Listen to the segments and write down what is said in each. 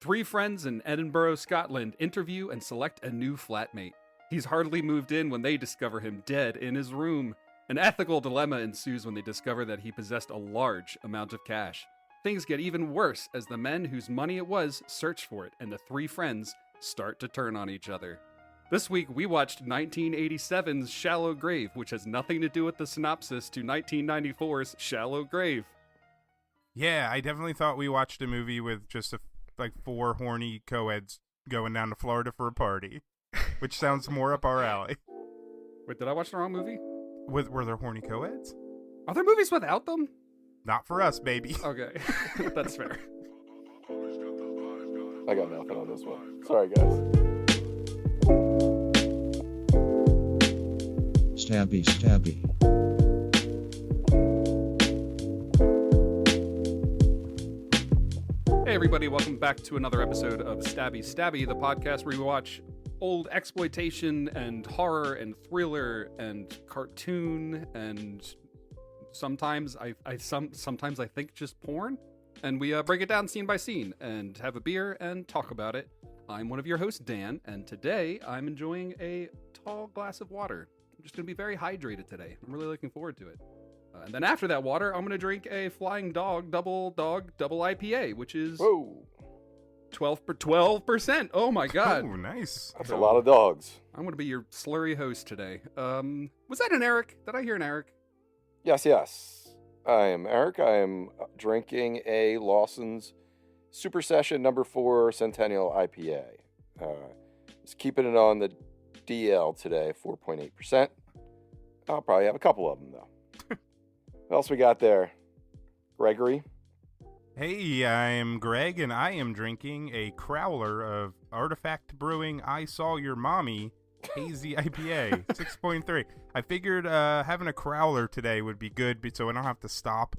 Three friends in Edinburgh, Scotland interview and select a new flatmate. He's hardly moved in when they discover him dead in his room. An ethical dilemma ensues when they discover that he possessed a large amount of cash. Things get even worse as the men whose money it was search for it, and the three friends start to turn on each other. This week, we watched 1987's Shallow Grave, which has nothing to do with the synopsis to 1994's Shallow Grave. Yeah, I definitely thought we watched a movie with just four horny co-eds going down to Florida for a party, which sounds more up our alley. Wait, did I watch the wrong movie? Were there horny co-eds? Are there movies without them? Not for us, baby. Okay, that's fair. I got nothing on this one. Sorry, guys. Stabby Stabby. Hey everybody, welcome back to another episode of Stabby Stabby, the podcast where we watch old exploitation and horror and thriller and cartoon and sometimes I think just porn, and we break it down scene by scene and have a beer and talk about it. I'm one of your hosts, Dan, and today I'm enjoying a tall glass of water. I'm just going to be very hydrated today. I'm really looking forward to it. And then after that water, I'm going to drink a Flying Dog double IPA, which is 12%. Oh my god. Oh, nice. That's a lot of dogs. I'm going to be your slurry host today. Was that an Eric? Did I hear an Eric? Yes. I am Eric. I am drinking a Lawson's Super Session number 4 Centennial IPA. Just keeping it on the DL today, 4.8%. I'll probably have a couple of them, though. What else we got there? Gregory? Hey, I'm Greg, and I am drinking a crowler of Artifact Brewing I Saw Your Mommy Hazy IPA, 6.3. I figured having a crowler today would be good so I don't have to stop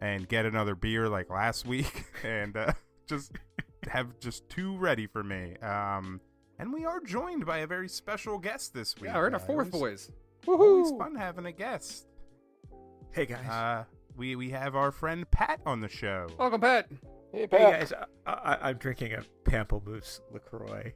and get another beer like last week and just have just two ready for me. And we are joined by a very special guest this week. Yeah, we're in our fourth boys. Always fun having a guest. Hey guys. We have our friend Pat on the show. Welcome, Pat. Hey, Pat. Hey guys, I'm drinking a Pamplemousse LaCroix.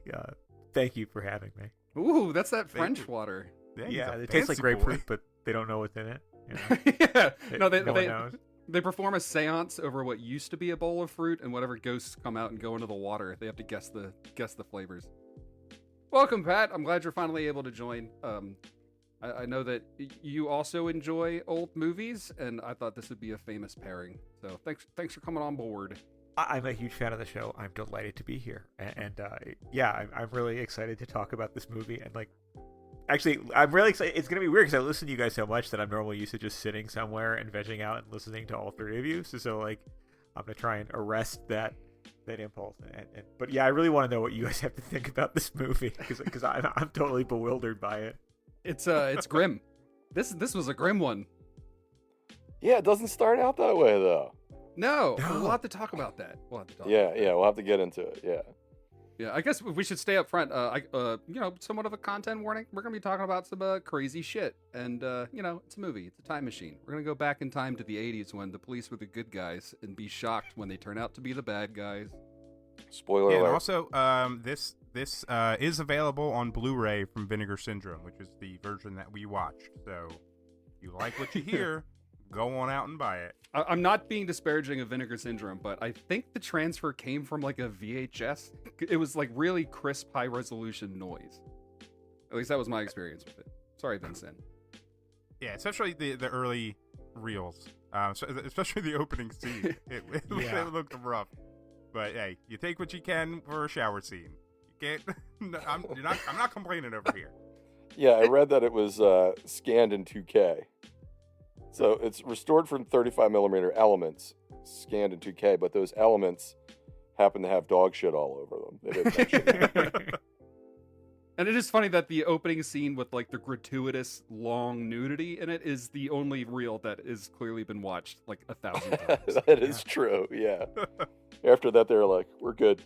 Thank you for having me. Ooh, that's that French water. Yeah, he's a it tastes like fancy grapefruit, boy. but they don't know what's in it. You know? Yeah. No, No one knows. they perform a seance over what used to be a bowl of fruit, and whatever ghosts come out and go into the water, they have to guess the flavors. Welcome, Pat. I'm glad you're finally able to join. I know that you also enjoy old movies, and I thought this would be a famous pairing. So thanks for coming on board. I'm a huge fan of the show. I'm delighted to be here, and I'm really excited to talk about this movie. And actually, I'm really excited. It's gonna be weird because I listen to you guys so much that I'm normally used to just sitting somewhere and vegging out and listening to all three of you. So I'm gonna try and arrest that impulse. But yeah, I really want to know what you guys have to think about this movie because I'm totally bewildered by it. It's grim. This was a grim one. Yeah, it doesn't start out that way, though. No, we'll have to talk about that. Yeah, we'll have to get into it, Yeah, I guess we should stay up front. Somewhat of a content warning. We're going to be talking about some crazy shit. And, it's a movie. It's a time machine. We're going to go back in time to the 80s when the police were the good guys and be shocked when they turn out to be the bad guys. Spoiler Yeah, alert. and also, this is available on Blu-ray from Vinegar Syndrome, which is the version that we watched. So, if you like what you hear, go on out and buy it. I'm not being disparaging of Vinegar Syndrome, but I think the transfer came from a VHS. It was really crisp, high-resolution noise. At least that was my experience with it. Sorry, Vincent. Yeah, especially the early reels, especially the opening scene. It looked rough. But hey, you take what you can for a shower scene. You can't. I'm not complaining over here. Yeah, I read that it was scanned in 2K. So it's restored from 35mm elements, scanned in 2K, but those elements happen to have dog shit all over them. They didn't mention that. And it is funny that the opening scene with the gratuitous long nudity in it is the only reel that has clearly been watched 1,000 times. That is true, yeah. After that, they're like, we're good.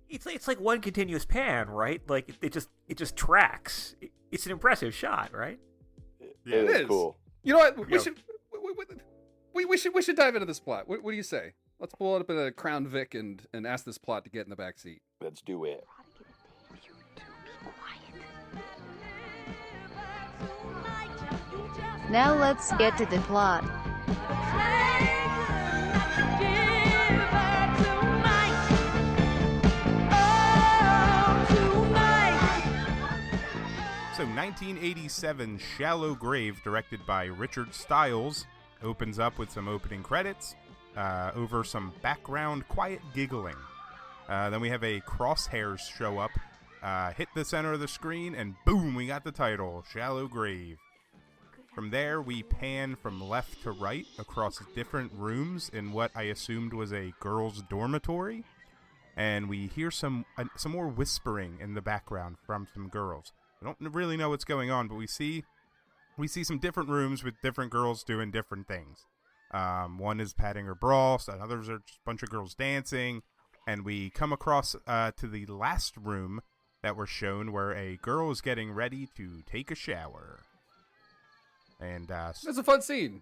It's like one continuous pan, right? It just tracks. It's an impressive shot, right? Yeah, it is cool. You know what? We should dive into this plot. What do you say? Let's pull it up in a Crown Vic and ask this plot to get in the back seat. Let's do it. Now let's get to the plot. So 1987 Shallow Grave, directed by Richard Stiles, opens up with some opening credits over some background quiet giggling. Then we have a crosshairs show up, hit the center of the screen, and boom, we got the title, Shallow Grave. From there, we pan from left to right across different rooms in what I assumed was a girls' dormitory, and we hear some more whispering in the background from some girls. I don't really know what's going on, but we see some different rooms with different girls doing different things. One is patting her bra, so others are just a bunch of girls dancing, and we come across to the last room that we're shown where a girl is getting ready to take a shower. And It's a fun scene.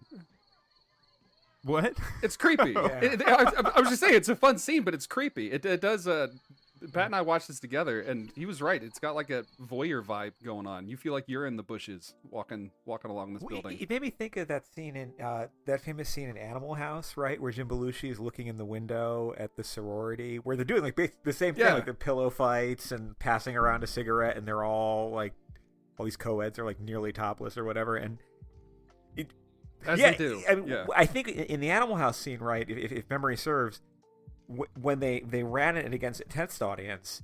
what? It's creepy. I was just saying, it's a fun scene, but it's creepy. It does. Pat and I watched this together, and he was right. It's got like a voyeur vibe going on. You feel like you're in the bushes, walking along this building. It made me think of that scene in that famous scene in Animal House, right, where Jim Belushi is looking in the window at the sorority, where they're doing like the same thing, like the pillow fights and passing around a cigarette, and they're all like, all these co-eds are like nearly topless or whatever, and. They do. I think in the Animal House scene, right, if memory serves, when they ran it against a test audience,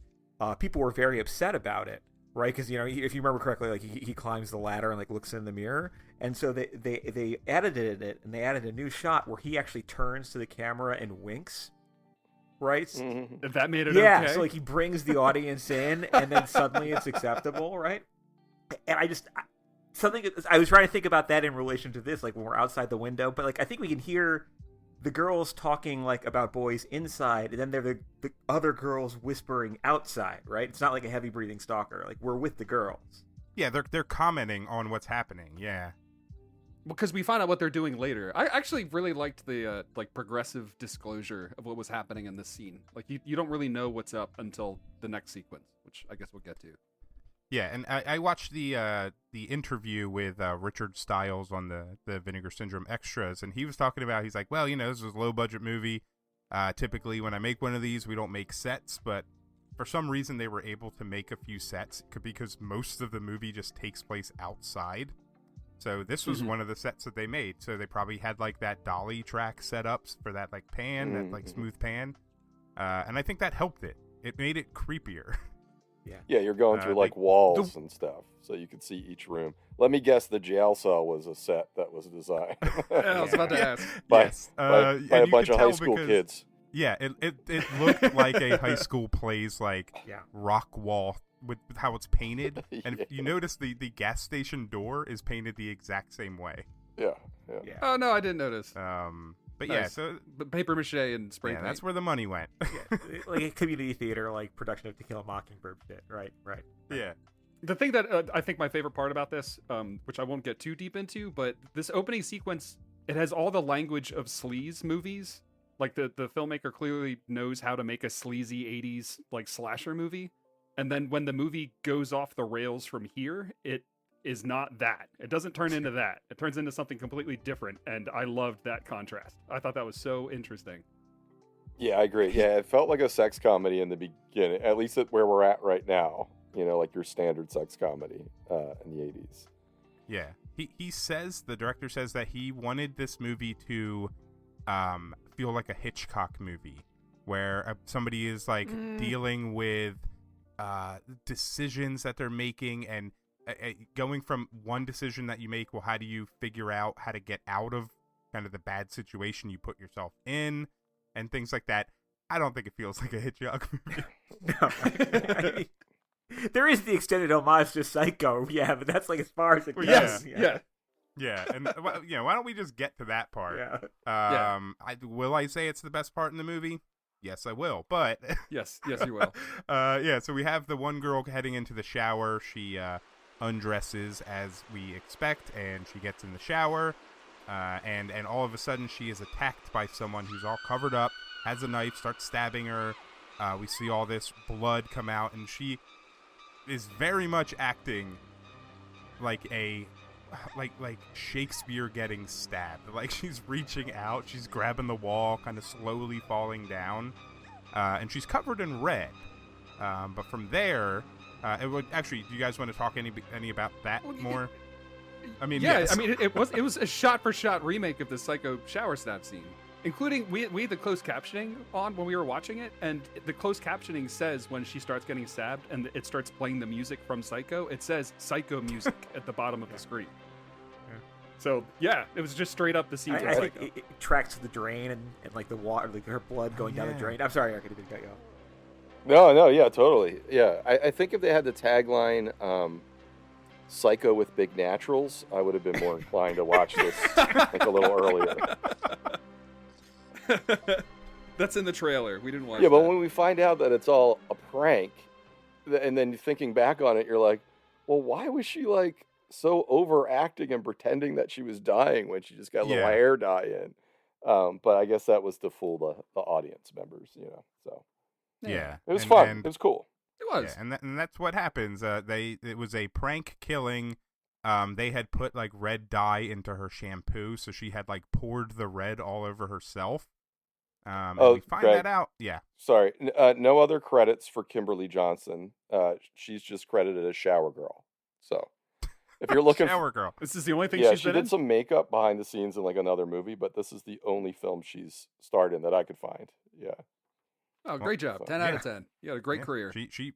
people were very upset about it, right? Because, if you remember correctly, like he climbs the ladder and like looks in the mirror, and so they edited it and they added a new shot where he actually turns to the camera and winks, right? Mm-hmm. That made it okay. So like he brings the audience in, and then suddenly it's acceptable, right? And I was trying to think about that in relation to this, like when we're outside the window, but like I think we can hear the girls talking like about boys inside, and then they're the other girls whispering outside, right? It's not like a heavy breathing stalker. Like we're with the girls. Yeah, they're commenting on what's happening. Yeah, because we find out what they're doing later. I actually really liked the like progressive disclosure of what was happening in this scene. Like you don't really know what's up until the next sequence, which I guess we'll get to. Yeah, and I watched the interview with Richard Stiles on the Vinegar Syndrome extras, and he was talking about, he's like, well, this is a low-budget movie. Typically, when I make one of these, we don't make sets, but for some reason they were able to make a few sets because most of the movie just takes place outside. So this was one of the sets that they made. So they probably had like that dolly track set up for that like pan, that like smooth pan, and I think that helped it. It made it creepier. Yeah, you're going through like walls and stuff, so you can see each room. Let me guess, the jail cell was a set that was designed. I was about to ask. by a bunch of high school kids. Yeah, it looked like a high school plays like rock wall with how it's painted. And if you notice, the gas station door is painted the exact same way. Yeah. Oh no, I didn't notice. But nice. Yeah, so paper mache and spray paint. That's where the money went. Like a community theater, like production of To Kill a Mockingbird shit. Right. Yeah. The thing that I think my favorite part about this, which I won't get too deep into, but this opening sequence, it has all the language of sleaze movies. Like the filmmaker clearly knows how to make a sleazy 80s like slasher movie. And then when the movie goes off the rails from here, it is not that. It doesn't turn into that. It turns into something completely different, and I loved that contrast. I thought that was so interesting. Yeah, I agree. Yeah, it felt like a sex comedy in the beginning, at least at where we're at right now. Like your standard sex comedy in the 80s. Yeah. The director says that he wanted this movie to feel like a Hitchcock movie, where somebody is like dealing with decisions that they're making, and going from one decision that you make, well, how do you figure out how to get out of kind of the bad situation you put yourself in, and things like that. I don't think it feels like a Hitchcock movie. No. There is the extended homage to Psycho, but that's like as far as it goes. Yeah, and why don't we just get to that part? Yeah. Will I say it's the best part in the movie? Yes, I will, but... Yes, you will. So we have the one girl heading into the shower. She undresses as we expect, and she gets in the shower. and all of a sudden she is attacked by someone who's all covered up, has a knife, starts stabbing her. We see all this blood come out, and she is very much acting like like Shakespeare getting stabbed. Like, she's reaching out, she's grabbing the wall, kind of slowly falling down, and she's covered in red. But from there, it would actually. Do you guys want to talk any about that more? I mean, yeah, yes. I mean, it was a shot-for-shot remake of the Psycho shower stab scene, including we had the closed captioning on when we were watching it, and the closed captioning says when she starts getting stabbed and it starts playing the music from Psycho, it says Psycho music at the bottom of the screen. Yeah. So yeah, it was just straight up the scene from I Psycho. think it tracks the drain and like the water, like her blood going down the drain. I'm sorry, I didn't cut you off. No, yeah, totally. Yeah, I think if they had the tagline Psycho with big naturals, I would have been more inclined to watch this like a little earlier. That's in the trailer. We didn't watch Yeah, but that. when we find out that it's all a prank, and then thinking back on it, you're like, well, why was she like so overacting and pretending that she was dying when she just got a little hair dye in? But I guess that was to fool the audience members, so. Yeah. It was fun. It was cool. It was. Yeah, and that's what happens. It was a prank killing. They had put like red dye into her shampoo, so she had like poured the red all over herself. And we find Greg, that out. Yeah. Sorry, no other credits for Kimberly Johnson. She's just credited as Shower Girl. So if you're looking Shower Girl, this is the only thing yeah, she's she been did in? some makeup behind the scenes in like another movie, but this is the only film she's starred in that I could find. Yeah. Oh, great job. So, 10 out of 10. You had a great career.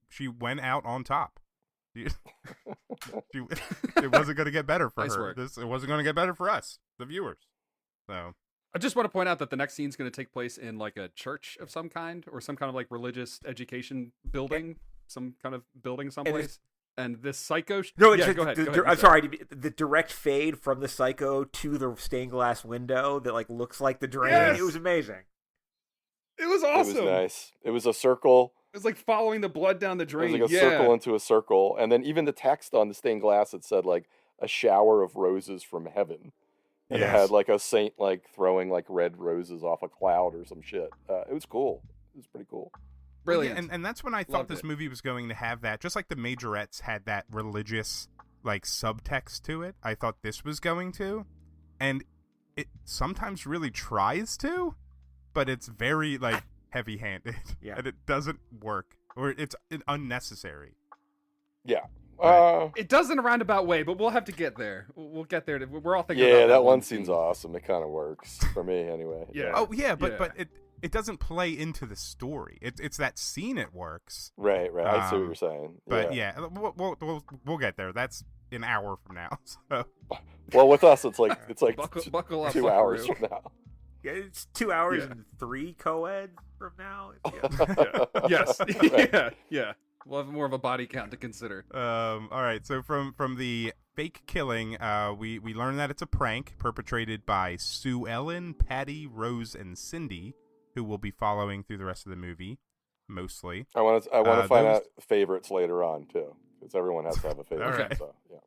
She went out on top. It wasn't going to get better for Nice her. work. It wasn't going to get better for us, the viewers. So I just want to point out that the next scene's going to take place in like a church of some kind or some kind of like religious education building, some kind of building someplace. And this Psycho... No, yeah, it's go ahead. I'm sorry. The direct fade from the Psycho to the stained glass window that like looks like the drain. Yes! It was amazing. It was awesome. It was nice. It was a circle. It was like following the blood down the drain. It was like a circle into a circle. And then even the text on the stained glass, it said like a shower of roses from heaven. And it had like a saint like throwing like red roses off a cloud or some shit. It was cool. It was pretty cool. Brilliant. Yeah, and that's when I thought Loved this it. movie was going to have that, just like the Majorettes had that religious like subtext to it. I thought this was going to, and it sometimes really tries to, but it's very like heavy-handed, and it doesn't work, or it's unnecessary. Yeah. It does in a roundabout way, but we'll have to get there. We'll get there. We're all thinking about Yeah, that one scene. scene's awesome. It kind of works for me anyway. Yeah. Oh yeah, but it doesn't play into the story. It's that scene it works. Right. I see what you're saying. But we'll get there. That's an hour from now. So. Well, with us, it's like buckle up, 2 hours from now. Yeah, it's 2 hours and 3 co-ed from now. Yes. Right. Yeah. We'll have more of a body count to consider. All right. So from the fake killing, we learn that it's a prank perpetrated by Sue Ellen, Patty, Rose, and Cindy, who we'll be following through the rest of the movie, mostly. I want to find out favorites later on too, because everyone has to have a favorite. All right. So, yeah.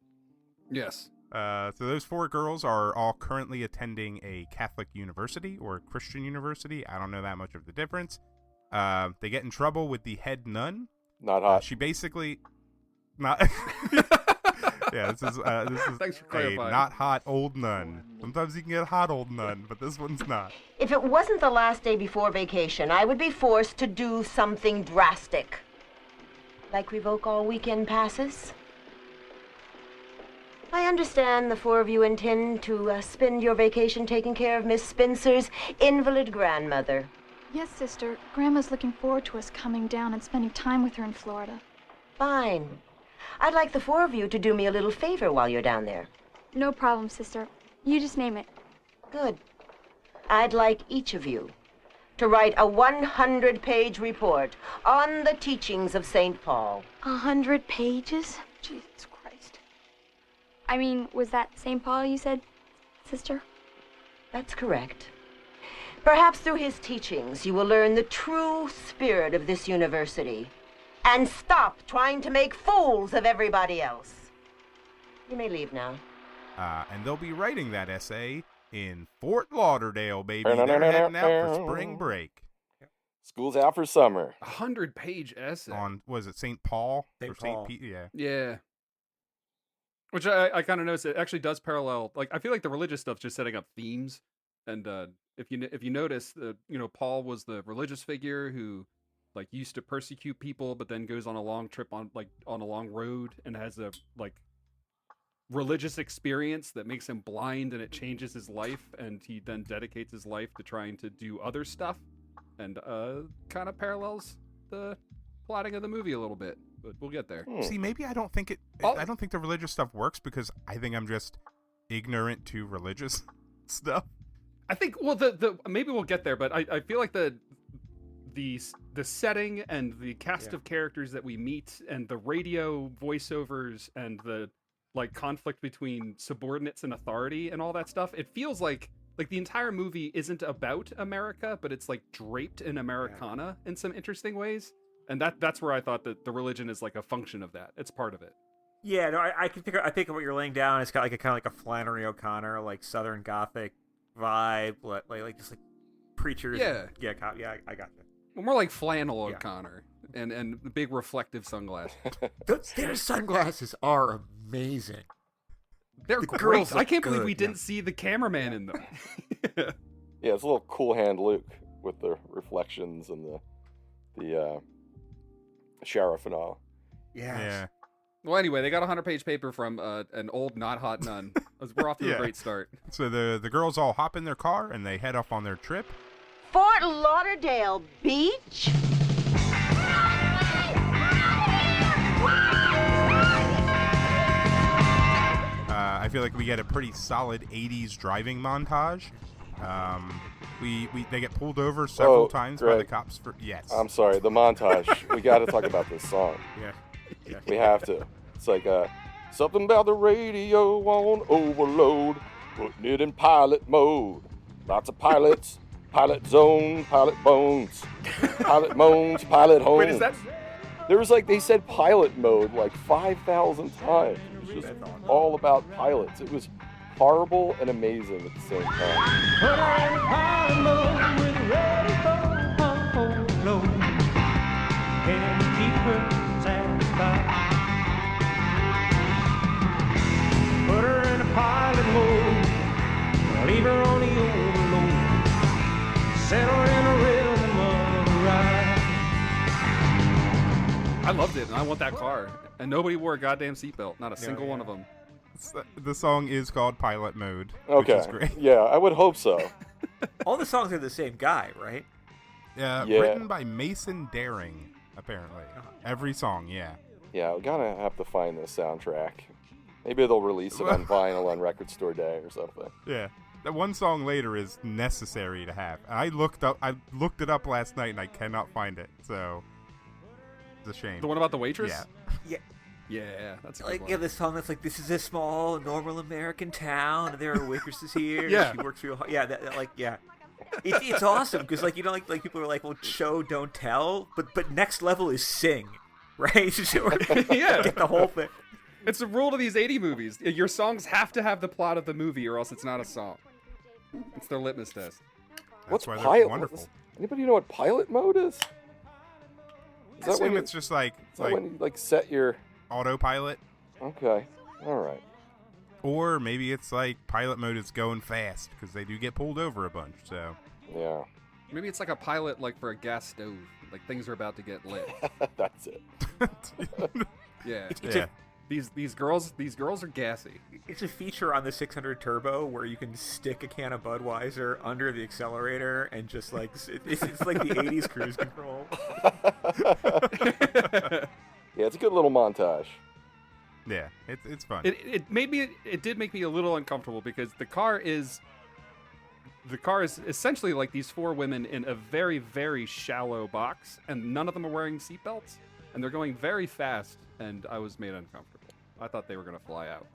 Yes. So those 4 girls are all currently attending a Catholic university or a Christian university. I don't know that much of the difference. They get in trouble with the head nun. Not hot. She basically not. Yeah, this is Thanks for a clarifying. not hot old nun. Sometimes you can get a hot old nun, but this one's not. If it wasn't the last day before vacation, I would be forced to do something drastic. Like revoke all weekend passes? I understand the 4 of you intend to spend your vacation taking care of Miss Spencer's invalid grandmother. Yes, sister. Grandma's looking forward to us coming down and spending time with her in Florida. Fine. I'd like the 4 of you to do me a little favor while you're down there. No problem, sister. You just name it. Good. I'd like each of you to write a 100-page report on the teachings of St. Paul. 100 pages? Jesus Christ. I mean, was that St. Paul you said, sister? That's correct. Perhaps through his teachings you will learn the true spirit of this university and stop trying to make fools of everybody else. You may leave now. And they'll be writing that essay in Fort Lauderdale, baby. They're heading out for spring break. School's out for summer. 100-page essay. On, was it St. Paul? St. Or Paul. Pete? Yeah. Yeah. Which I kind of noticed it actually does parallel. Like, I feel like the religious stuff's just setting up themes. And if you notice, Paul was the religious figure who like used to persecute people, but then goes on a long trip on a long road and has a like religious experience that makes him blind, and it changes his life, and he then dedicates his life to trying to do other stuff, and kind of parallels the plotting of the movie a little bit. But we'll get there. See, maybe I don't think I don't think the religious stuff works because I think I'm just ignorant to religious stuff. I think maybe we'll get there, but I feel like the setting and the cast of characters that we meet and the radio voiceovers and the like conflict between subordinates and authority and all that stuff, it feels like the entire movie isn't about America, but it's like draped in Americana in some interesting ways. And that's where I thought that the religion is like a function of that. It's part of it. Yeah, no, I think of what you're laying down. It's got like a kind of like a Flannery O'Connor, like Southern Gothic vibe, like just like preachers. Yeah, I got you. Well, more like flannel O'Connor and the big reflective sunglasses. Their sunglasses are amazing. They're great. I can't believe we didn't see the cameraman in them. Yeah, it's a little cool hand Luke with the reflections and the sheriff and all. Yeah. Well, anyway, they got a 100-page paper from an old not hot nun. We're off to a great start. So the girls all hop in their car and they head off on their trip. Fort Lauderdale Beach? I feel like we get a pretty solid 80s driving montage. They get pulled over several times by the cops for I'm sorry, the montage. We got to talk about this song. Yeah. We have to. It's like something about the radio on overload, putting it in pilot mode. Lots of pilots, pilot zone, pilot bones, pilot moans, pilot homes. Wait, is that? There was they said pilot mode like 5,000 times. It was just all about pilots. It was horrible and amazing at the same time. Put her in pilot mode with radio overload. Can keep her satisfied. Put her in a pilot mode. Leave her on the overload. Set her in a rhythm of the ride. I loved it, and I want that car. And nobody wore a goddamn seatbelt. Not a single one of them. The song is called Pilot Mode. Okay. Which is great. Yeah, I would hope so. All the songs are the same guy, right? Yeah. Written by Mason Daring, apparently. Every song, yeah. Yeah, we're gonna have to find the soundtrack. Maybe they'll release it on vinyl on Record Store Day or something. Yeah. That one song later is necessary to have. I looked it up last night and I cannot find it, so it's a shame. The one about the waitress? Yeah. Yeah, that's a good one. Yeah, the song that's like, this is a small, normal American town, and there are waitresses here. Yeah. She works real hard. Yeah, It's awesome, because, people are like, well, show, don't tell, but next level is sing, right? Yeah. Get the whole thing. It's the rule to these 80 movies. Your songs have to have the plot of the movie, or else it's not a song. It's their litmus test. What's why they're pilot? wonderful. Anybody know what pilot mode is? I assume it's just like when you set your autopilot. Okay, all right. Or maybe it's like pilot mode is going fast because they do get pulled over a bunch. So yeah, maybe it's like a pilot for a gas stove. Like things are about to get lit. That's it. Yeah. These girls are gassy. It's a feature on the 600 Turbo where you can stick a can of Budweiser under the accelerator and just it's like the 80s cruise control. Yeah, it's a good little montage. Yeah, it's fun. It did make me a little uncomfortable because the car is essentially like these four women in a very, very shallow box, and none of them are wearing seatbelts, and they're going very fast, and I was made uncomfortable. I thought they were going to fly out.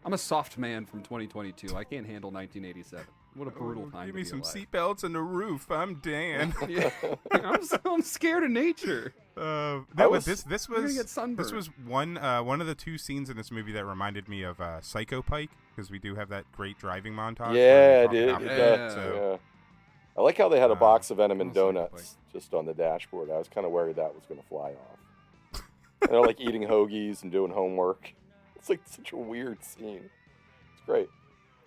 I'm a soft man from 2022. I can't handle 1987. What a brutal time. Give to me be some alive. seatbelts and a roof. I'm Dan. Yeah. I'm scared of nature. This You're gonna was get sunburned. this was one of the two scenes in this movie that reminded me of Psycho Pike, because we do have that great driving montage. Yeah, where it they did. talk about Yeah. it, so, I like how they had a box of M&M Almost like donuts just on the dashboard. I was kind of worried that was going to fly off. And they're like eating hoagies and doing homework. It's like such a weird scene. It's great.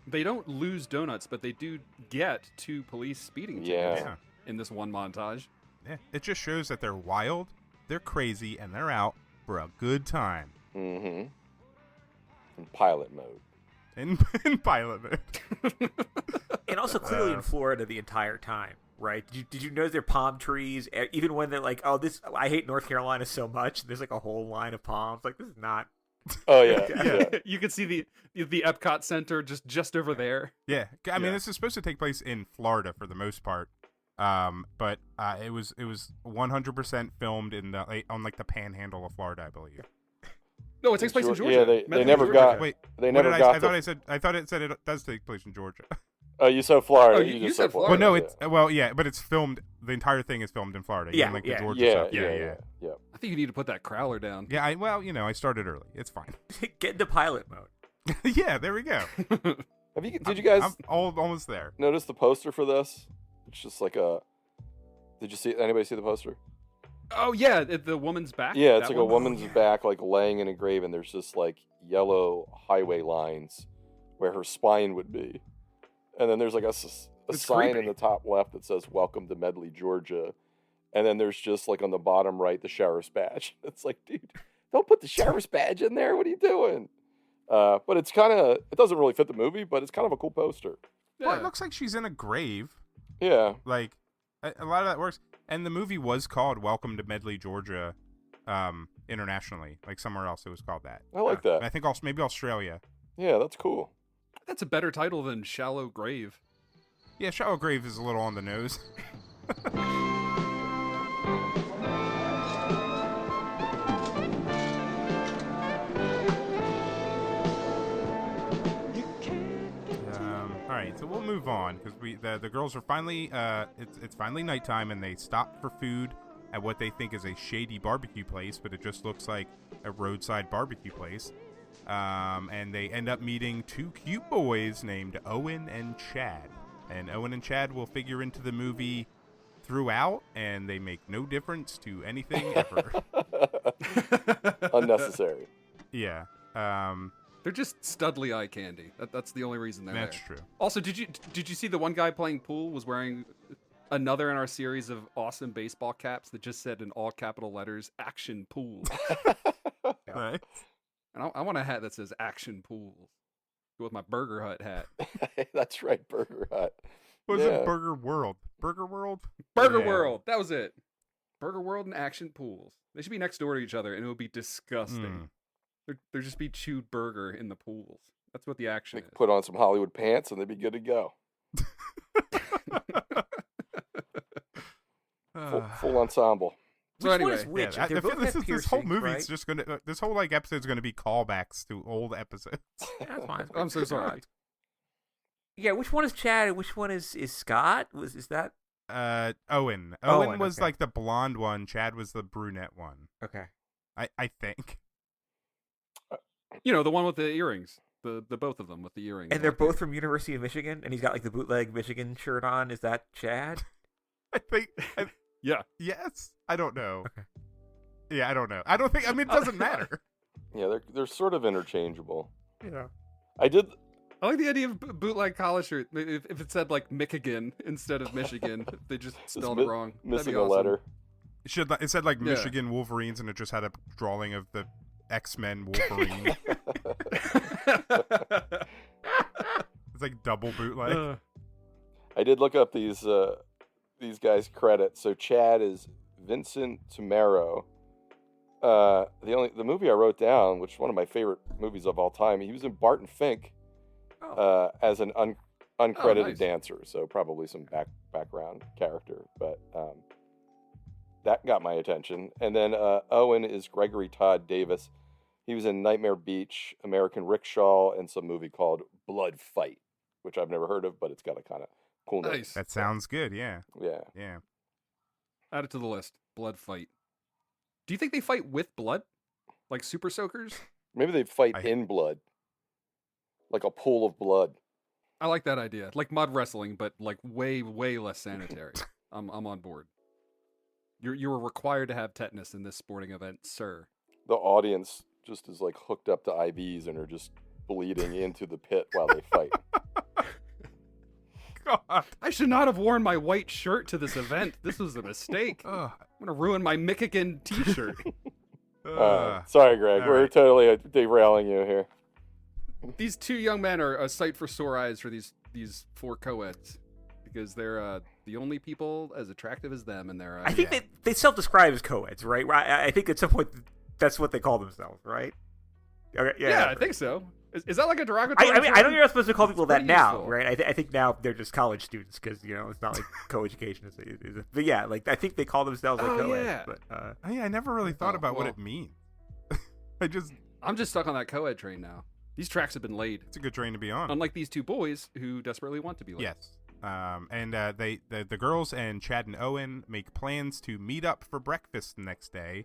They don't lose donuts, but they do get 2 police speeding Yeah. tickets in this one montage. yeah, it just shows that they're wild, they're crazy, and they're out for a good time Mm-hmm. In pilot mode. in pilot mode. And also clearly in Florida the entire time, right? Did you notice their palm trees? Even when they're like, "Oh, I hate North Carolina so much." There's like a whole line of palms. Like, this is not. Oh, yeah. yeah. You can see the Epcot Center just over there. Yeah, I mean, Yeah. this is supposed to take place in Florida for the most part, but it was 100% filmed on like the Panhandle of Florida, I believe. No, it takes place in Georgia. Yeah, they Medley, never Georgia. got. Wait, They what never did got. I thought it said it does take place in Georgia. Oh, you said Florida. Oh, you just said Well, Florida. no, it's but it's filmed. The entire thing is filmed in Florida. Yeah, even, like yeah. the Georgia Yeah, stuff. yeah. I think you need to put that crowler down. Yeah, I started early. It's fine. Get into pilot mode. Yeah, there we go. Did you guys I'm almost there. notice the poster for this? It's just like a. Did you see? Anybody see the poster? Oh yeah, the woman's back. Yeah, it's That like a one? woman's back, like laying in a grave, and there's just like yellow highway lines where her spine would be, and then there's like a It's sign creepy. in the top left that says "Welcome to Medley, Georgia," and then there's just like on the bottom right the sheriff's badge. It's like, dude, don't put the sheriff's badge in there. What are you doing? But it's kind of it doesn't really fit the movie, but it's kind of a cool poster. Yeah. Well, it looks like she's in a grave. Yeah, Like a lot of that works. And the movie was called Welcome to Medley, Georgia, internationally. Like somewhere else, it was called that. I like that. And I think also maybe Australia. Yeah, that's cool. That's a better title than Shallow Grave. Yeah, Shallow Grave is a little on the nose. All right, so we'll move on because the girls are finally it's finally nighttime and they stop for food at what they think is a shady barbecue place, but it just looks like a roadside barbecue place. And they end up meeting 2 cute boys named Owen and Chad. And Owen and Chad will figure into the movie throughout, and they make no difference to anything ever. Unnecessary. Yeah. They're just studly eye candy. That's the only reason they're That's there. true. Also, did you see the one guy playing pool was wearing another in our series of awesome baseball caps that just said in all capital letters "Action Pool," Right. and I want a hat that says "Action Pool" with my Burger Hut hat. That's right, Burger Hut. What was Yeah. it? Burger World. Burger World? Burger Yeah. World. That was it. Burger World and Action Pools. They should be next door to each other, and it would be disgusting. There'd just be chewed burger in the pools. That's what the action They is. could put on some Hollywood pants and they'd be good to go. Full ensemble. So Which anyway, one is which? Yeah, They both have this whole piercings, movie right? is just gonna. This whole episode's gonna be callbacks to old episodes. That's fine. I'm so sorry. Yeah, which one is Chad and which one is Scott? Is that Owen. Owen, Owen was okay. like the blonde one. Chad was the brunette one. okay? I think. You know, the one with the earrings. The both of them with the earrings. And they're both from University of Michigan, and he's got like the bootleg Michigan shirt on. Is that Chad? I think. Yeah. Yes. I don't know. Okay. Yeah, I don't know. I don't think. I mean, it doesn't matter. Yeah, they're sort of interchangeable. Yeah. I did. I like the idea of bootleg collar shirt. If it said like Michigan instead of Michigan, if they just spelled it wrong. That'd Missing be a awesome. letter. It said like Yeah. Michigan Wolverines, and it just had a drawing of the X-Men Wolverine. It's like double bootleg. I did look up these guys' credits. So Chad is Vincent Tamaro. The movie I wrote down, which is one of my favorite movies of all time, he was in Barton Fink as an uncredited nice. dancer. So probably some background character, but that got my attention. And then Owen is Gregory Todd Davis. He was in Nightmare Beach, American Rickshaw, and some movie called Blood Fight. which I've never heard of, but it's got a kind of cool name. Nice. That sounds good. Yeah. Yeah. Yeah. Add it to the list. Blood fight. Do you think they fight with blood? Like super soakers? Maybe they fight in blood, like a pool of blood. I like that idea. Like mud wrestling, but like way, way less sanitary. I'm on board. You were required to have tetanus in this sporting event, sir. The audience just is like hooked up to IVs and are just bleeding into the pit while they fight. God. I should not have worn my white shirt to this event. This was a mistake. I'm gonna ruin my Mickigan t-shirt. Sorry, Greg. all We're right. totally derailing you here. These two young men are a sight for sore eyes for these four co-eds because they're the only people as attractive as them, and they're. I think they self-describe as co-eds, right? I think at some point that's what they call themselves, right? Okay, Yeah, I think so. Is that like a derogatory? I mean, I know you're not supposed to call people that pretty now, useful. right? I think now they're just college students because it's not like co-education is but yeah, like I think they call themselves like co-eds. yeah. But I never really thought about what well. it means. I'm just stuck on that co-ed train now. These tracks have been laid. It's a good train to be on. Unlike these two boys who desperately want to be laid. Yes. The girls and Chad and Owen make plans to meet up for breakfast the next day,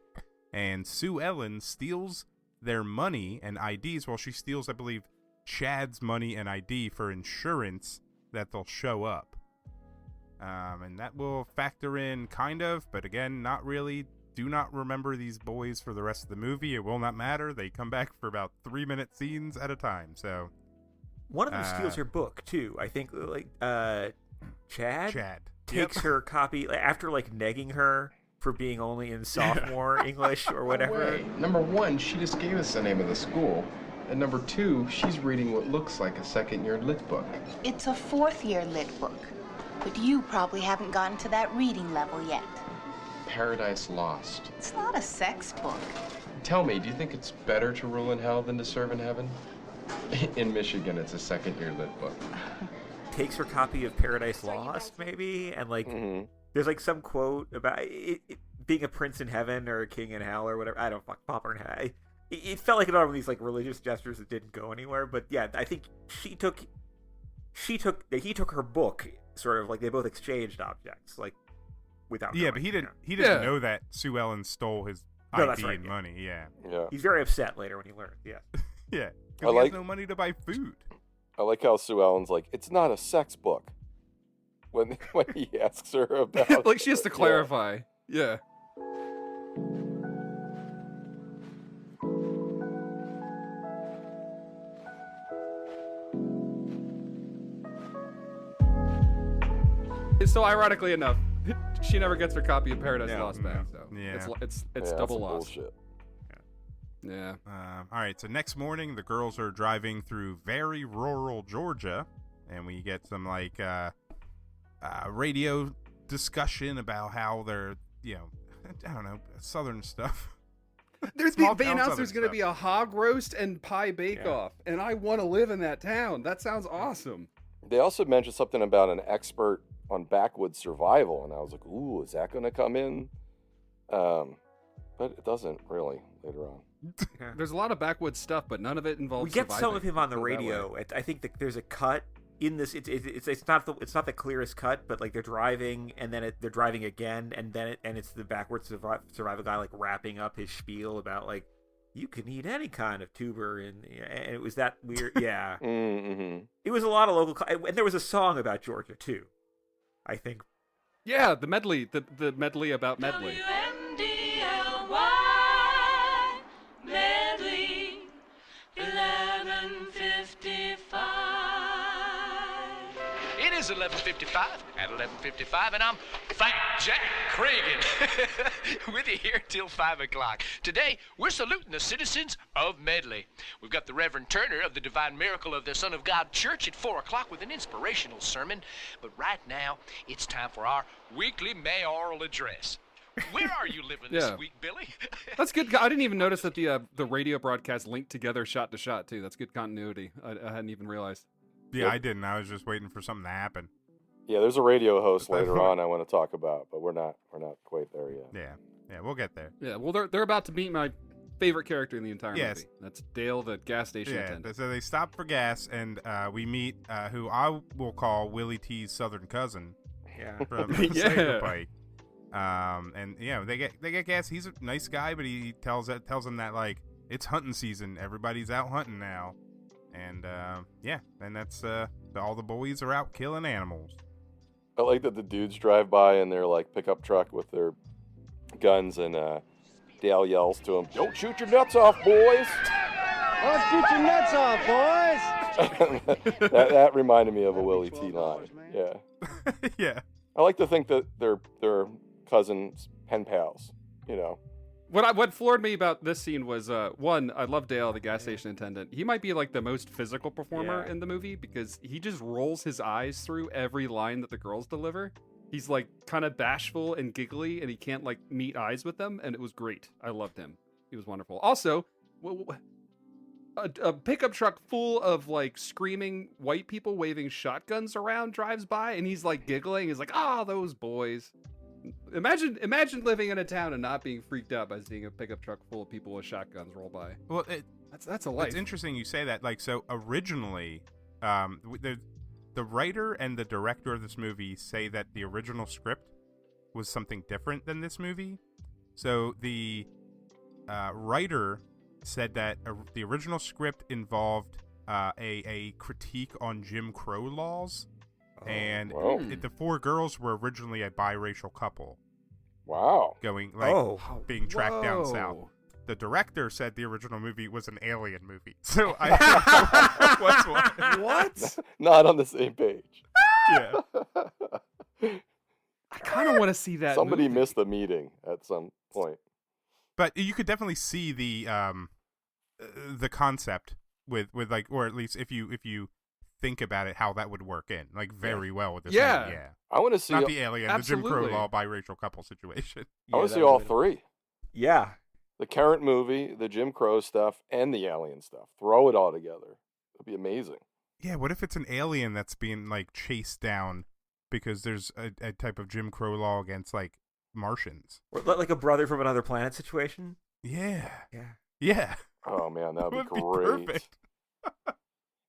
and Sue Ellen steals their money and IDs. Well, she steals, I believe, Chad's money and ID for insurance that they'll show up. And that will factor in kind of, but again, not really. Do not remember these boys for the rest of the movie. It will not matter. They come back for about 3-minute scenes at a time. So one of them steals her book too. I think like Chad Yep. takes her copy after like negging her for being only in sophomore English or whatever. Wait. Number one, she just gave us the name of the school. And number two, she's reading what looks like a second-year lit book. It's a fourth-year lit book, but you probably haven't gotten to that reading level yet. Paradise Lost. It's not a sex book. Tell me, do you think it's better to rule in hell than to serve in heaven? In Michigan, it's a second-year lit book. Takes her copy of Paradise Lost, maybe, and like there's like some quote about it being a prince in heaven or a king in hell or whatever. I don't fuck pauper in hell. It felt like another one of these like religious gestures that didn't go anywhere. But yeah, I think he took her book, sort of like they both exchanged objects, like without. Yeah, knowing, but he didn't Yeah. know that Sue Ellen stole his No, ID that's right, and yeah. money. Yeah. Yeah. He's very upset later when he learns. Yeah. Yeah. I Because he like- has no money to buy food. I like how Sue Ellen's like, it's not a sex book. When he asks her about Like she has to Yeah. clarify. Yeah. So ironically enough, she never gets her copy of Paradise No, Lost back. So Yeah. it's Yeah, double some loss. bullshit. Yeah. All right, so next morning, the girls are driving through very rural Georgia, and we get some, like, radio discussion about how they're, I don't know, southern stuff. They Small announced town there's southern going to be a hog roast and pie bake-off, and I want to live in that town. That sounds awesome. They also mentioned something about an expert on backwoods survival, and I was like, ooh, is that going to come in? But it doesn't really later on. There's a lot of backwoods stuff, but none of it involves We get some surviving. of him on the Put it that way. radio. I think that there's a cut in this. It's not the clearest cut, but like they're driving and then they're driving again, and then it's the backwards survival guy like wrapping up his spiel about like you can eat any kind of tuber, and it was that weird. Yeah, Mm-hmm. it was a lot of local, and there was a song about Georgia too. I think. Yeah, the medley, the medley about medley. Medley 11:55. It is 11:55 at 11:55, and I'm Fat Jack Cragen with you here till 5 o'clock. Today, we're saluting the citizens of Medley. We've got the Reverend Turner of the Divine Miracle of the Son of God Church at 4 o'clock with an inspirational sermon. But right now, it's time for our weekly mayoral address. Where are you living this Yeah. week, Billy? That's good. I didn't even notice that the radio broadcast linked together shot to shot too. That's good continuity. I hadn't even realized. Yeah, Yep. I didn't. I was just waiting for something to happen. Yeah, there's a radio host later on I want to talk about, but we're not quite there yet. Yeah, we'll get there. Yeah, well, they're about to meet my favorite character in the entire Yes. movie. That's Dale, the gas station attendant. So they stop for gas, and we meet who I will call Willie T's southern cousin. Yeah. From Yeah. Pike. And they get gas. He's a nice guy, but he tells them that like it's hunting season. Everybody's out hunting now, and and that's all the boys are out killing animals. I like that the dudes drive by in their like pickup truck with their guns, and Dale yells to them, "Don't shoot your nuts off, boys!" Don't shoot your nuts off, boys! that reminded me of a Willie T line. Yeah. Yeah. I like to think that they're cousins, pen pals. You know. What floored me about this scene was one, I love Dale, the gas station attendant. He might be like the most physical performer in the movie because he just rolls his eyes through every line that the girls deliver. He's like kind of bashful and giggly, and he can't like meet eyes with them, and it was great. I loved him. He was wonderful. Also, a pickup truck full of like screaming white people waving shotguns around drives by, and he's like giggling. He's like, "Ah, those boys." Imagine living in a town and not being freaked out by seeing a pickup truck full of people with shotguns roll by. Well, that's a life. It's interesting you say that. Like, so originally, the writer and the director of this movie say that the original script was something different than this movie. So the writer said that the original script involved a critique on Jim Crow laws. And the four girls were originally a biracial couple. Wow. Going, being tracked down south. The director said the original movie was an alien movie. So I don't know what's what. What? Not on the same page. Yeah. I kind of want to see that Somebody movie. missed the meeting at some point. But you could definitely see the concept with like, or at least if you think about it, how that would work in like very well with this movie. Yeah. I want to see not the alien, Absolutely. the Jim Crow law biracial couple situation. I want to see all three. Yeah. The current movie, the Jim Crow stuff, and the alien stuff. Throw it all together. It'd be amazing. Yeah, what if it's an alien that's being like chased down because there's a type of Jim Crow law against like Martians? Or like a brother from another planet situation? Yeah. Yeah. Yeah. Oh man, that would be great. Perfect.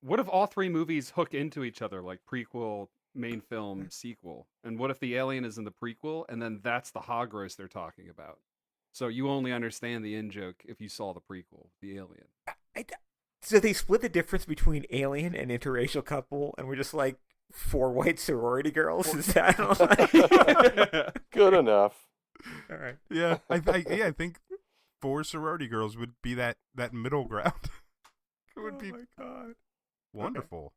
What if all three movies hook into each other, like prequel, main film, sequel? And what if the alien is in the prequel, and then that's the hog roast they're talking about? So you only understand the in-joke if you saw the prequel, the alien. So they split the difference between alien and interracial couple, and we're just like four white sorority girls? Is that like... Good enough. All right. Yeah, I think four sorority girls would be that middle ground. It would be my God. Wonderful.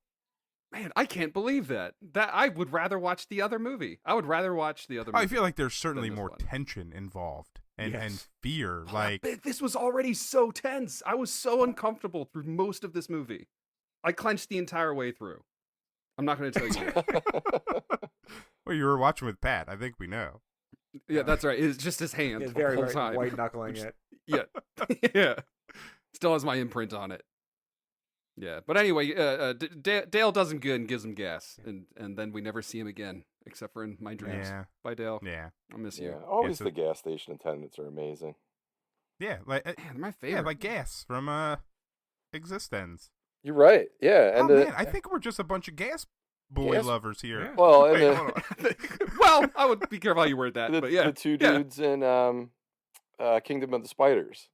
Man, I can't believe that. That I would rather watch the other movie. I would rather watch the other movie. I feel like there's certainly more tension involved and fear. Like this was already so tense. I was so uncomfortable through most of this movie. I clenched the entire way through. I'm not going to tell you. Well, you were watching with Pat. I think we know. Yeah, that's right. It's just his hand the very, whole very time. white knuckling it. Yeah, yeah. Still has my imprint on it. Yeah, but anyway, Dale does him good and gives him gas, and then we never see him again, except for in my dreams. Yeah. Bye, Dale. Yeah. I miss you. Always the gas station attendants are amazing. Yeah, like man, my favorite. Yeah, like gas from Existence. You're right. Yeah, and man, I think we're just a bunch of gas boy lovers here. Yeah. Well, and well, I would be careful how you word that, but yeah, the two dudes in Kingdom of the Spiders.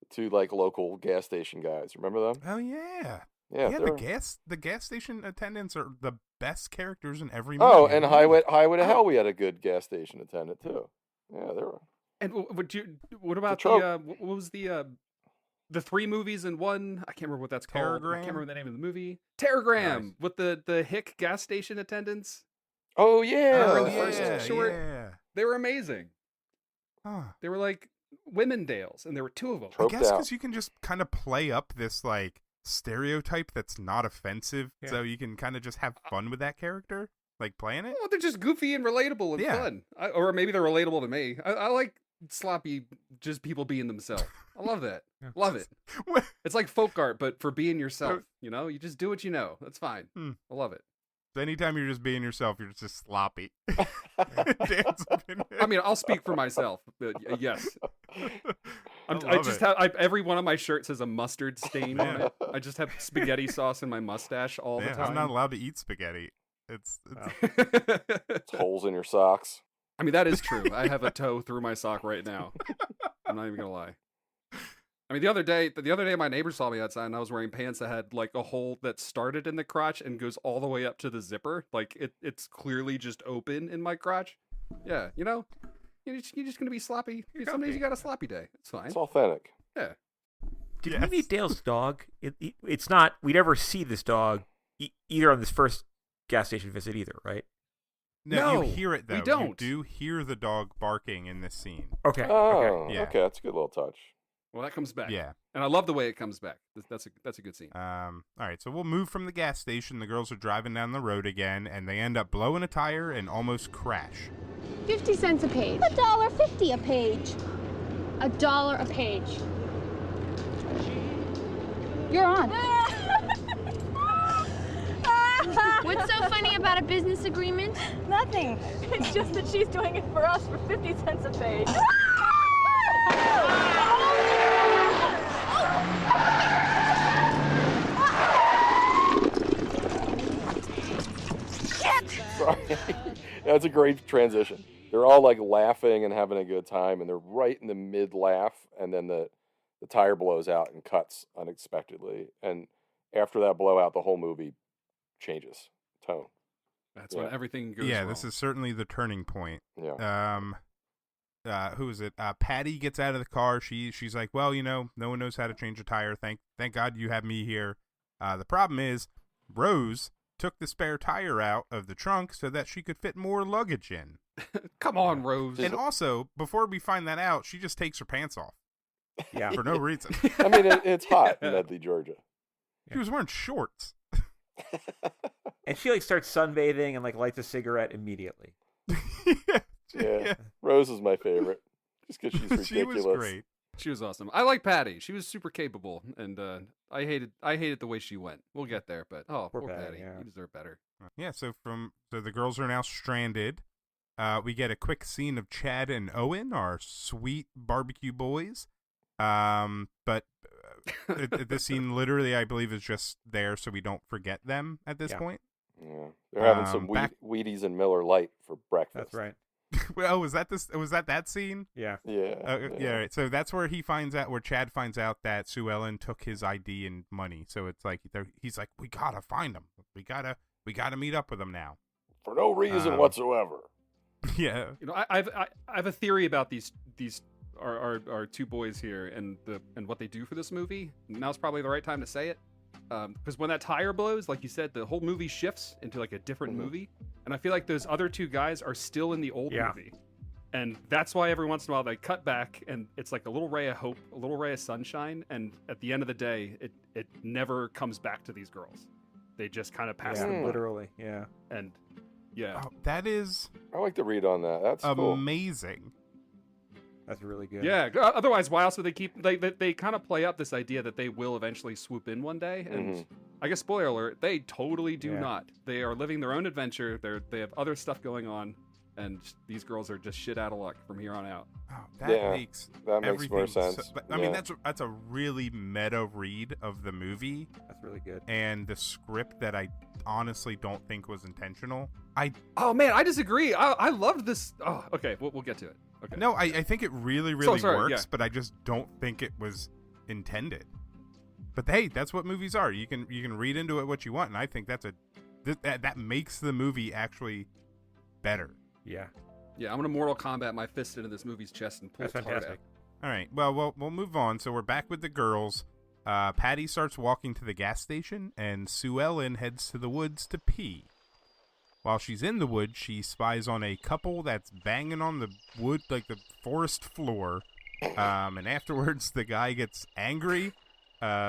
Two like local gas station guys. Remember them? Oh yeah. Yeah. The gas station attendants are the best characters in every movie. Oh, and Highway to Hell, we had a good gas station attendant too. Yeah, they were. And what about what was the 3 movies in one? I can't remember what that's called. I can't remember the name of the movie. Terragram with the Hick gas station attendants. Oh yeah. First short. Yeah. They were amazing. Huh. They were like women Dales, and there were 2 of them. I guess because you can just kind of play up this like stereotype that's not offensive, so you can kind of just have fun with that character, like playing it. Well, they're just goofy and relatable and fun. Or maybe they're relatable to me. I like sloppy, just people being themselves. I love that. Love it. It's like folk art, but for being yourself. You know, you just do what you know. That's fine. I love it. So anytime you're just being yourself, you're just sloppy. I mean, I'll speak for myself, but yes. Every one of my shirts has a mustard stain on it. I just have spaghetti sauce in my mustache all the time. I'm not allowed to eat spaghetti. It's holes in your socks. I mean, that is true. I have a toe through my sock right now. I'm not even gonna lie. I mean, the other day, my neighbor saw me outside, and I was wearing pants that had like a hole that started in the crotch and goes all the way up to the zipper. Like it's clearly just open in my crotch. Yeah, you're just gonna be sloppy. Some days you got a sloppy day. It's fine. It's authentic. Yeah. Did we meet Dale's dog? It's not. We never see this dog either on this first gas station visit either, right? No, you hear it though. We don't. You do hear the dog barking in this scene. Okay. Oh, Yeah. okay. That's a good little touch. Well, that comes back. Yeah. And I love the way it comes back. That's a good scene. All right, so we'll move from the gas station. The girls are driving down the road again, and they end up blowing a tire and almost crash. 50 cents a page. $1.50 a page. $1 a page. You're on. What's so funny about a business agreement? Nothing. It's just that she's doing it for us for 50 cents a page. Sorry. That's a great transition. They're all like laughing and having a good time, and they're right in the mid laugh, and then the tire blows out and cuts unexpectedly. And after that blowout, the whole movie changes tone. That's when everything goes Yeah, wrong. this is certainly the turning point. Yeah. Who is it? Patty gets out of the car. She's like, well, no one knows how to change a tire. Thank God you have me here. The problem is Rose took the spare tire out of the trunk so that she could fit more luggage in. Come on, Rose. And also, before we find that out, she just takes her pants off. Yeah. For no reason. I mean, it's hot in Medley, Georgia. She was wearing shorts. And she starts sunbathing and lights a cigarette immediately. Yeah. Rose is my favorite. Just because she's ridiculous. She was great. She was awesome. I like Patty. She was super capable, and I hated the way she went. We'll get there, but poor Patty. Yeah. You deserve better. Yeah, so the girls are now stranded. We get a quick scene of Chad and Owen, our sweet barbecue boys. But this scene literally, I believe, is just there so we don't forget them at this point. Yeah, they're having some Wheaties and Miller Lite for breakfast. That's right. Well, was that scene? Yeah. Yeah. Right. So that's where Chad finds out that Sue Ellen took his ID and money. So it's like he's like, we gotta find him. We gotta meet up with him now. For no reason whatsoever. Yeah. I have a theory about these our two boys here and what they do for this movie. Now's probably the right time to say it. Because when that tire blows, like you said, the whole movie shifts into a different movie. And I feel like those other two guys are still in the old movie. And that's why every once in a while they cut back and it's like a little ray of hope, a little ray of sunshine. And at the end of the day, it never comes back to these girls. They just kind of pass them by. Literally, yeah. And yeah. Oh, that is... I like to read on that. That's amazing. Cool. That's really good. Yeah. Otherwise, why else would they keep... They kind of play up this idea that they will eventually swoop in one day. And I guess, spoiler alert, they totally do not. They are living their own adventure. They have other stuff going on. And these girls are just shit out of luck from here on out. Oh, that makes more sense. I mean, that's a really meta read of the movie. That's really good. And the script that I honestly don't think was intentional. Oh man, I disagree. I loved this. Oh, okay, we'll get to it. Okay. No, I think it really works, but I just don't think it was intended. But hey, that's what movies are. You can read into it what you want, and I think that makes the movie actually better. Yeah. Yeah, I'm gonna Mortal Kombat my fist into this movie's chest and pull its heart out. All right. Well, we'll move on. So we're back with the girls. Patty starts walking to the gas station, and Sue Ellen heads to the woods to pee. While she's in the woods, she spies on a couple that's banging on the wood, like the forest floor. And afterwards, the guy gets angry,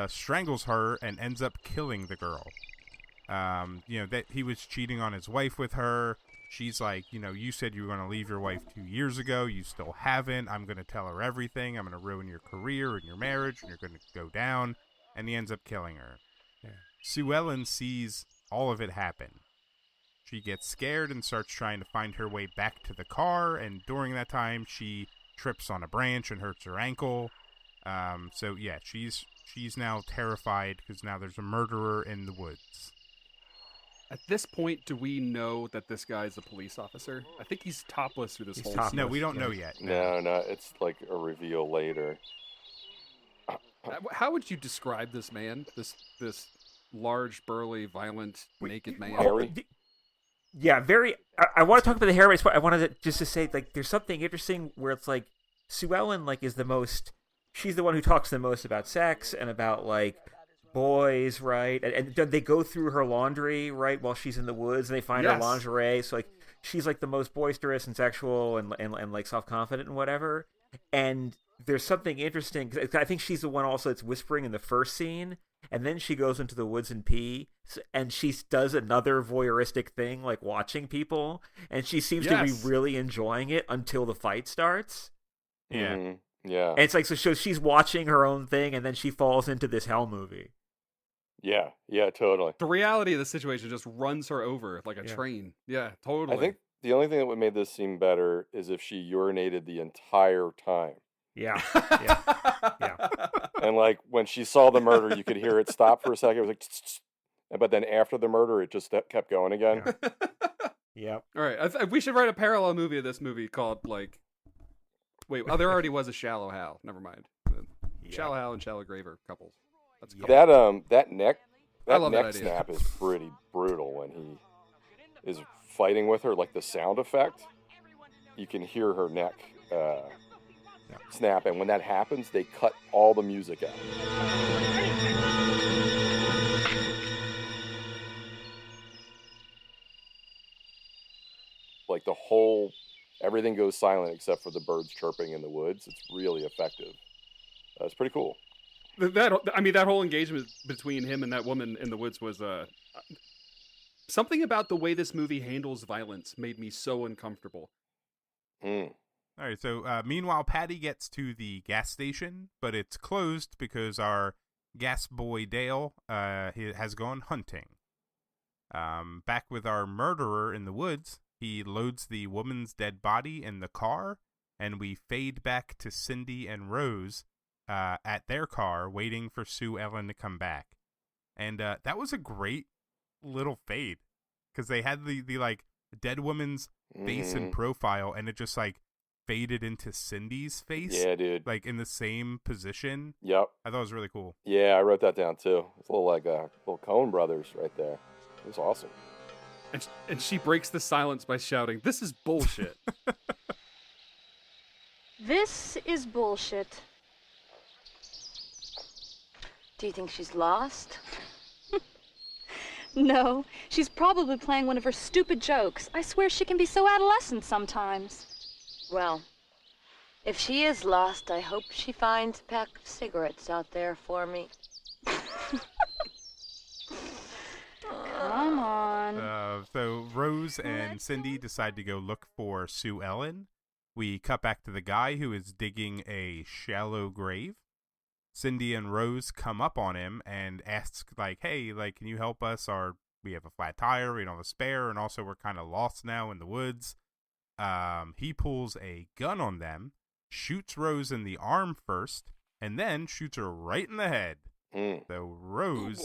strangles her, and ends up killing the girl. That he was cheating on his wife with her. She's like, you said you were going to leave your wife 2 years ago. You still haven't. I'm going to tell her everything. I'm going to ruin your career and your marriage, and you're going to go down. And he ends up killing her. Yeah. Sue Ellen sees all of it happen. She gets scared and starts trying to find her way back to the car. And during that time, she trips on a branch and hurts her ankle. So yeah, she's now terrified because now there's a murderer in the woods. At this point, do we know that this guy's a police officer? I think he's topless through this whole topless. scene. No, we don't know yet. No, it's like a reveal later. How would you describe this man? This large, burly, violent, naked man? Hairy? Yeah, very. I want to talk about the hair race, but I wanted to say, like, there's something interesting where it's like Sue Ellen, like, is the most. She's the one who talks the most about sex and about, like, boys, right? And they go through her laundry, right, while she's in the woods, and they find her lingerie. So, like, she's, like, the most boisterous and sexual and like, self-confident and whatever. And there's something interesting, because I think she's the one also that's whispering in the first scene, and then she goes into the woods and pee, and she does another voyeuristic thing, like watching people, and she seems to be really enjoying it until the fight starts. Yeah. Mm-hmm. Yeah. And it's like, so she's watching her own thing, and then she falls into this hell movie. Yeah, totally. The reality of the situation just runs her over like a train. Yeah, totally. I think the only thing that would make this seem better is if she urinated the entire time. Yeah. And like when she saw the murder, you could hear it stop for a second. It was like, tss, but then after the murder, it just kept going again. Yep. All right, we should write a parallel movie of this movie called like. Wait, there already was a Shallow Hal. Never mind. Shallow Hal and Shallow Grave are couples. That's a couple. That neck that snap is pretty brutal when he is fighting with her. Like the sound effect, you can hear her neck snap, and when that happens, they cut all the music out. Like everything goes silent except for the birds chirping in the woods. It's really effective. It's pretty cool. That whole engagement between him and that woman in the woods was something about the way this movie handles violence made me so uncomfortable. All right, so meanwhile, Patty gets to the gas station, but it's closed because our gas boy Dale he has gone hunting. Back with our murderer in the woods, he loads the woman's dead body in the car, and we fade back to Cindy and Rose at their car, waiting for Sue Ellen to come back. And that was a great little fade, because they had the like dead woman's face and profile, and it just like faded into Cindy's face. Yeah, dude. Like in the same position. Yep. I thought it was really cool. Yeah, I wrote that down too. It's a little like little Coen Brothers right there. It was awesome. And she breaks the silence by shouting, "This is bullshit." This is bullshit. Do you think she's lost? No, she's probably playing one of her stupid jokes. I swear she can be so adolescent sometimes. Well, if she is lost, I hope she finds a pack of cigarettes out there for me. Come on. So Rose and Cindy decide to go look for Sue Ellen. We cut back to the guy who is digging a shallow grave. Cindy and Rose come up on him and ask, like, hey, like, can you help us? We have a flat tire, we don't have a spare, and also we're kind of lost now in the woods. He pulls a gun on them, shoots Rose in the arm first, and then shoots her right in the head. So Rose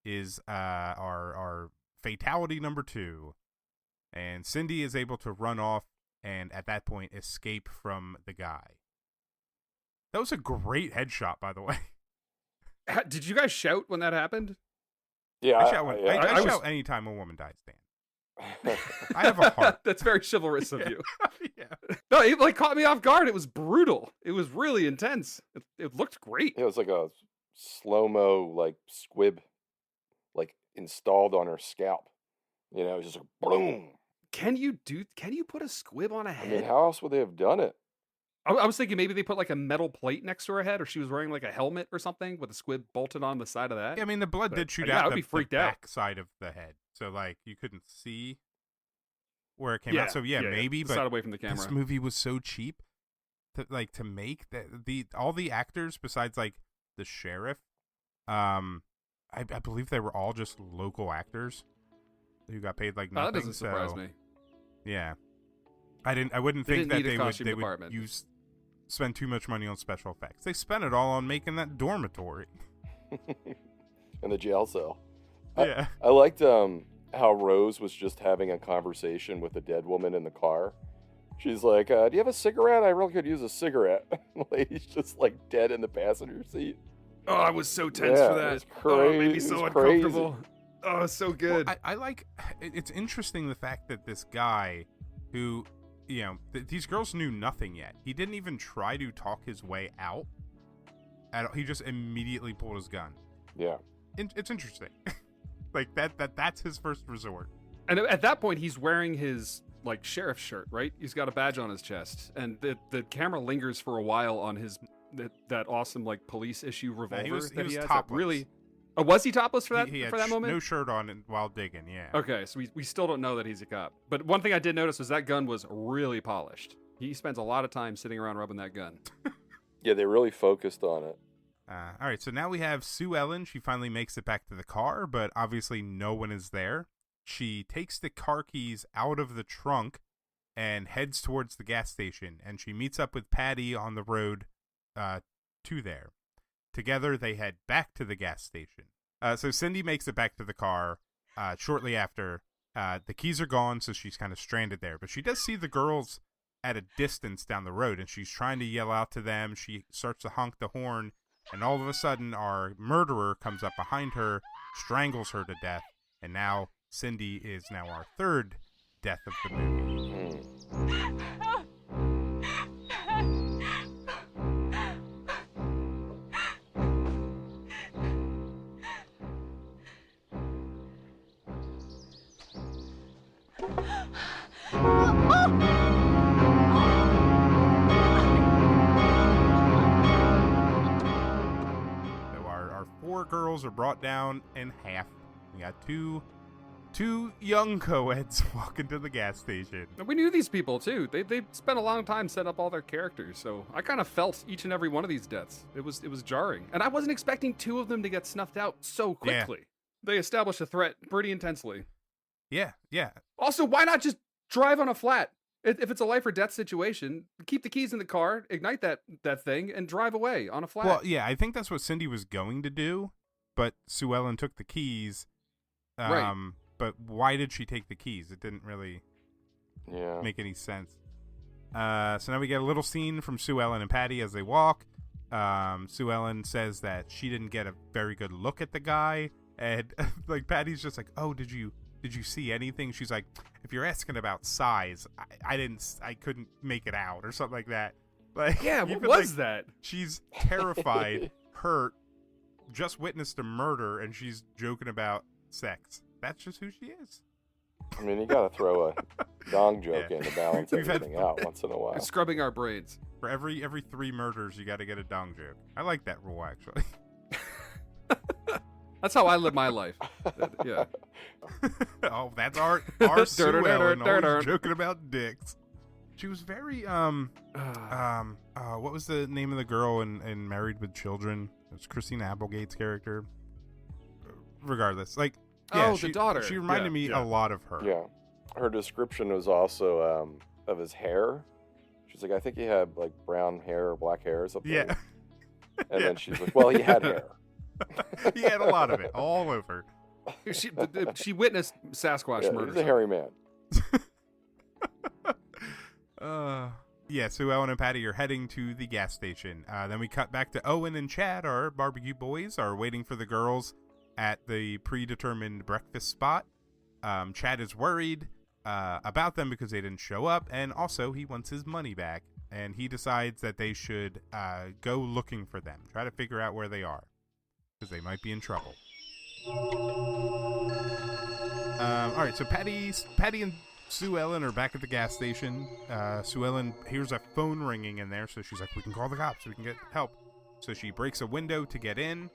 is our fatality number 2. And Cindy is able to run off and at that point escape from the guy. That was a great headshot, by the way. Did you guys shout when that happened? Yeah, I shout anytime a woman dies, Dan. I have a heart. That's very chivalrous of you. Yeah. No, it like caught me off guard. It was brutal. It was really intense. It looked great. It was like a slow-mo like squib like installed on her scalp. You know, it was just like boom. Can you put a squib on a head? I mean, how else would they have done it? I was thinking maybe they put like a metal plate next to her head, or she was wearing like a helmet or something with a squib bolted on the side of that. Yeah, I mean, the blood did shoot out the back side of the head, so like you couldn't see where it came out. So maybe, but away from the camera. This movie was so cheap to make that all the actors besides like the sheriff, I believe they were all just local actors who got paid like nothing. That doesn't surprise me. Yeah, I wouldn't think that they would use spend too much money on special effects. They spent it all on making that dormitory. In the jail cell. Yeah. I liked how Rose was just having a conversation with a dead woman in the car. She's like, do you have a cigarette? I really could use a cigarette. The lady's just like dead in the passenger seat. Oh, I was so tense for that. It was crazy. Oh, it made me so uncomfortable. Oh, so good. Well, I like, it's interesting the fact that this guy who, you know, these girls knew nothing yet. He didn't even try to talk his way out. He just immediately pulled his gun. Yeah. It's interesting. Like that's his first resort. And at that point, he's wearing his like sheriff's shirt, right? He's got a badge on his chest, and the camera lingers for a while on his that awesome like police issue revolver he was has. topless. That really, was he topless for that He had for that moment? No shirt on while digging. Yeah. Okay, so we still don't know that he's a cop. But one thing I did notice was that gun was really polished. He spends a lot of time sitting around rubbing that gun. Yeah, they really focused on it. All right, so now we have Sue Ellen. She finally makes it back to the car, but obviously no one is there. She takes the car keys out of the trunk and heads towards the gas station, and she meets up with Patty on the road to there. Together, they head back to the gas station. So Cindy makes it back to the car shortly after. The keys are gone, so she's kind of stranded there. But she does see the girls at a distance down the road, and she's trying to yell out to them. She starts to honk the horn, and all of a sudden, our murderer comes up behind her, strangles her to death, and now Cindy is now our third death of the movie. Four girls are brought down in half. We got two young co-eds walking to the gas station. We knew these people too. They spent a long time setting up all their characters, so I kind of felt each and every one of these deaths. It was jarring, and I wasn't expecting two of them to get snuffed out so quickly. Yeah. They established a threat pretty intensely. Yeah. Also, why not just drive on a flat? If it's a life or death situation, keep the keys in the car, ignite that thing, and drive away on a flat. Well, yeah, I think that's what Cindy was going to do, but Sue Ellen took the keys. Right. But why did she take the keys? It didn't really make any sense. So now we get a little scene from Sue Ellen and Patty as they walk. Sue Ellen says that she didn't get a very good look at the guy, and like Patty's just like, "Oh, did you see anything?" She's like, "If you're asking about size, I couldn't make it out," or something like that. Like, yeah, what was that? She's terrified, hurt, just witnessed a murder, and she's joking about sex. That's just who she is. I mean, you gotta throw a dong joke in to balance everything out once in a while. Scrubbing our brains. For every 3 murders, you got to get a dong joke. I like that rule, actually. That's how I live my life. Yeah. Oh, that's our Sue Ellen always joking about dicks. She was very what was the name of the girl in Married with Children? It was Christina Applegate's character. Regardless, like, yeah, the daughter. She reminded me a lot of her. Yeah, her description was also of his hair. She's like, I think he had like brown hair or black hair or something. Yeah. And then she's like, well, he had hair. He had a lot of it, all over. She witnessed Sasquatch murder. He's a hairy man. Yeah, so Owen and Patty are heading to the gas station. Then we cut back to Owen and Chad, our barbecue boys, are waiting for the girls at the predetermined breakfast spot. Chad is worried about them because they didn't show up, and also he wants his money back, and he decides that they should go looking for them, try to figure out where they are, because they might be in trouble. All right, so Patty and Sue Ellen are back at the gas station. Sue Ellen hears a phone ringing in there, so she's like, we can call the cops, we can get help. So she breaks a window to get in,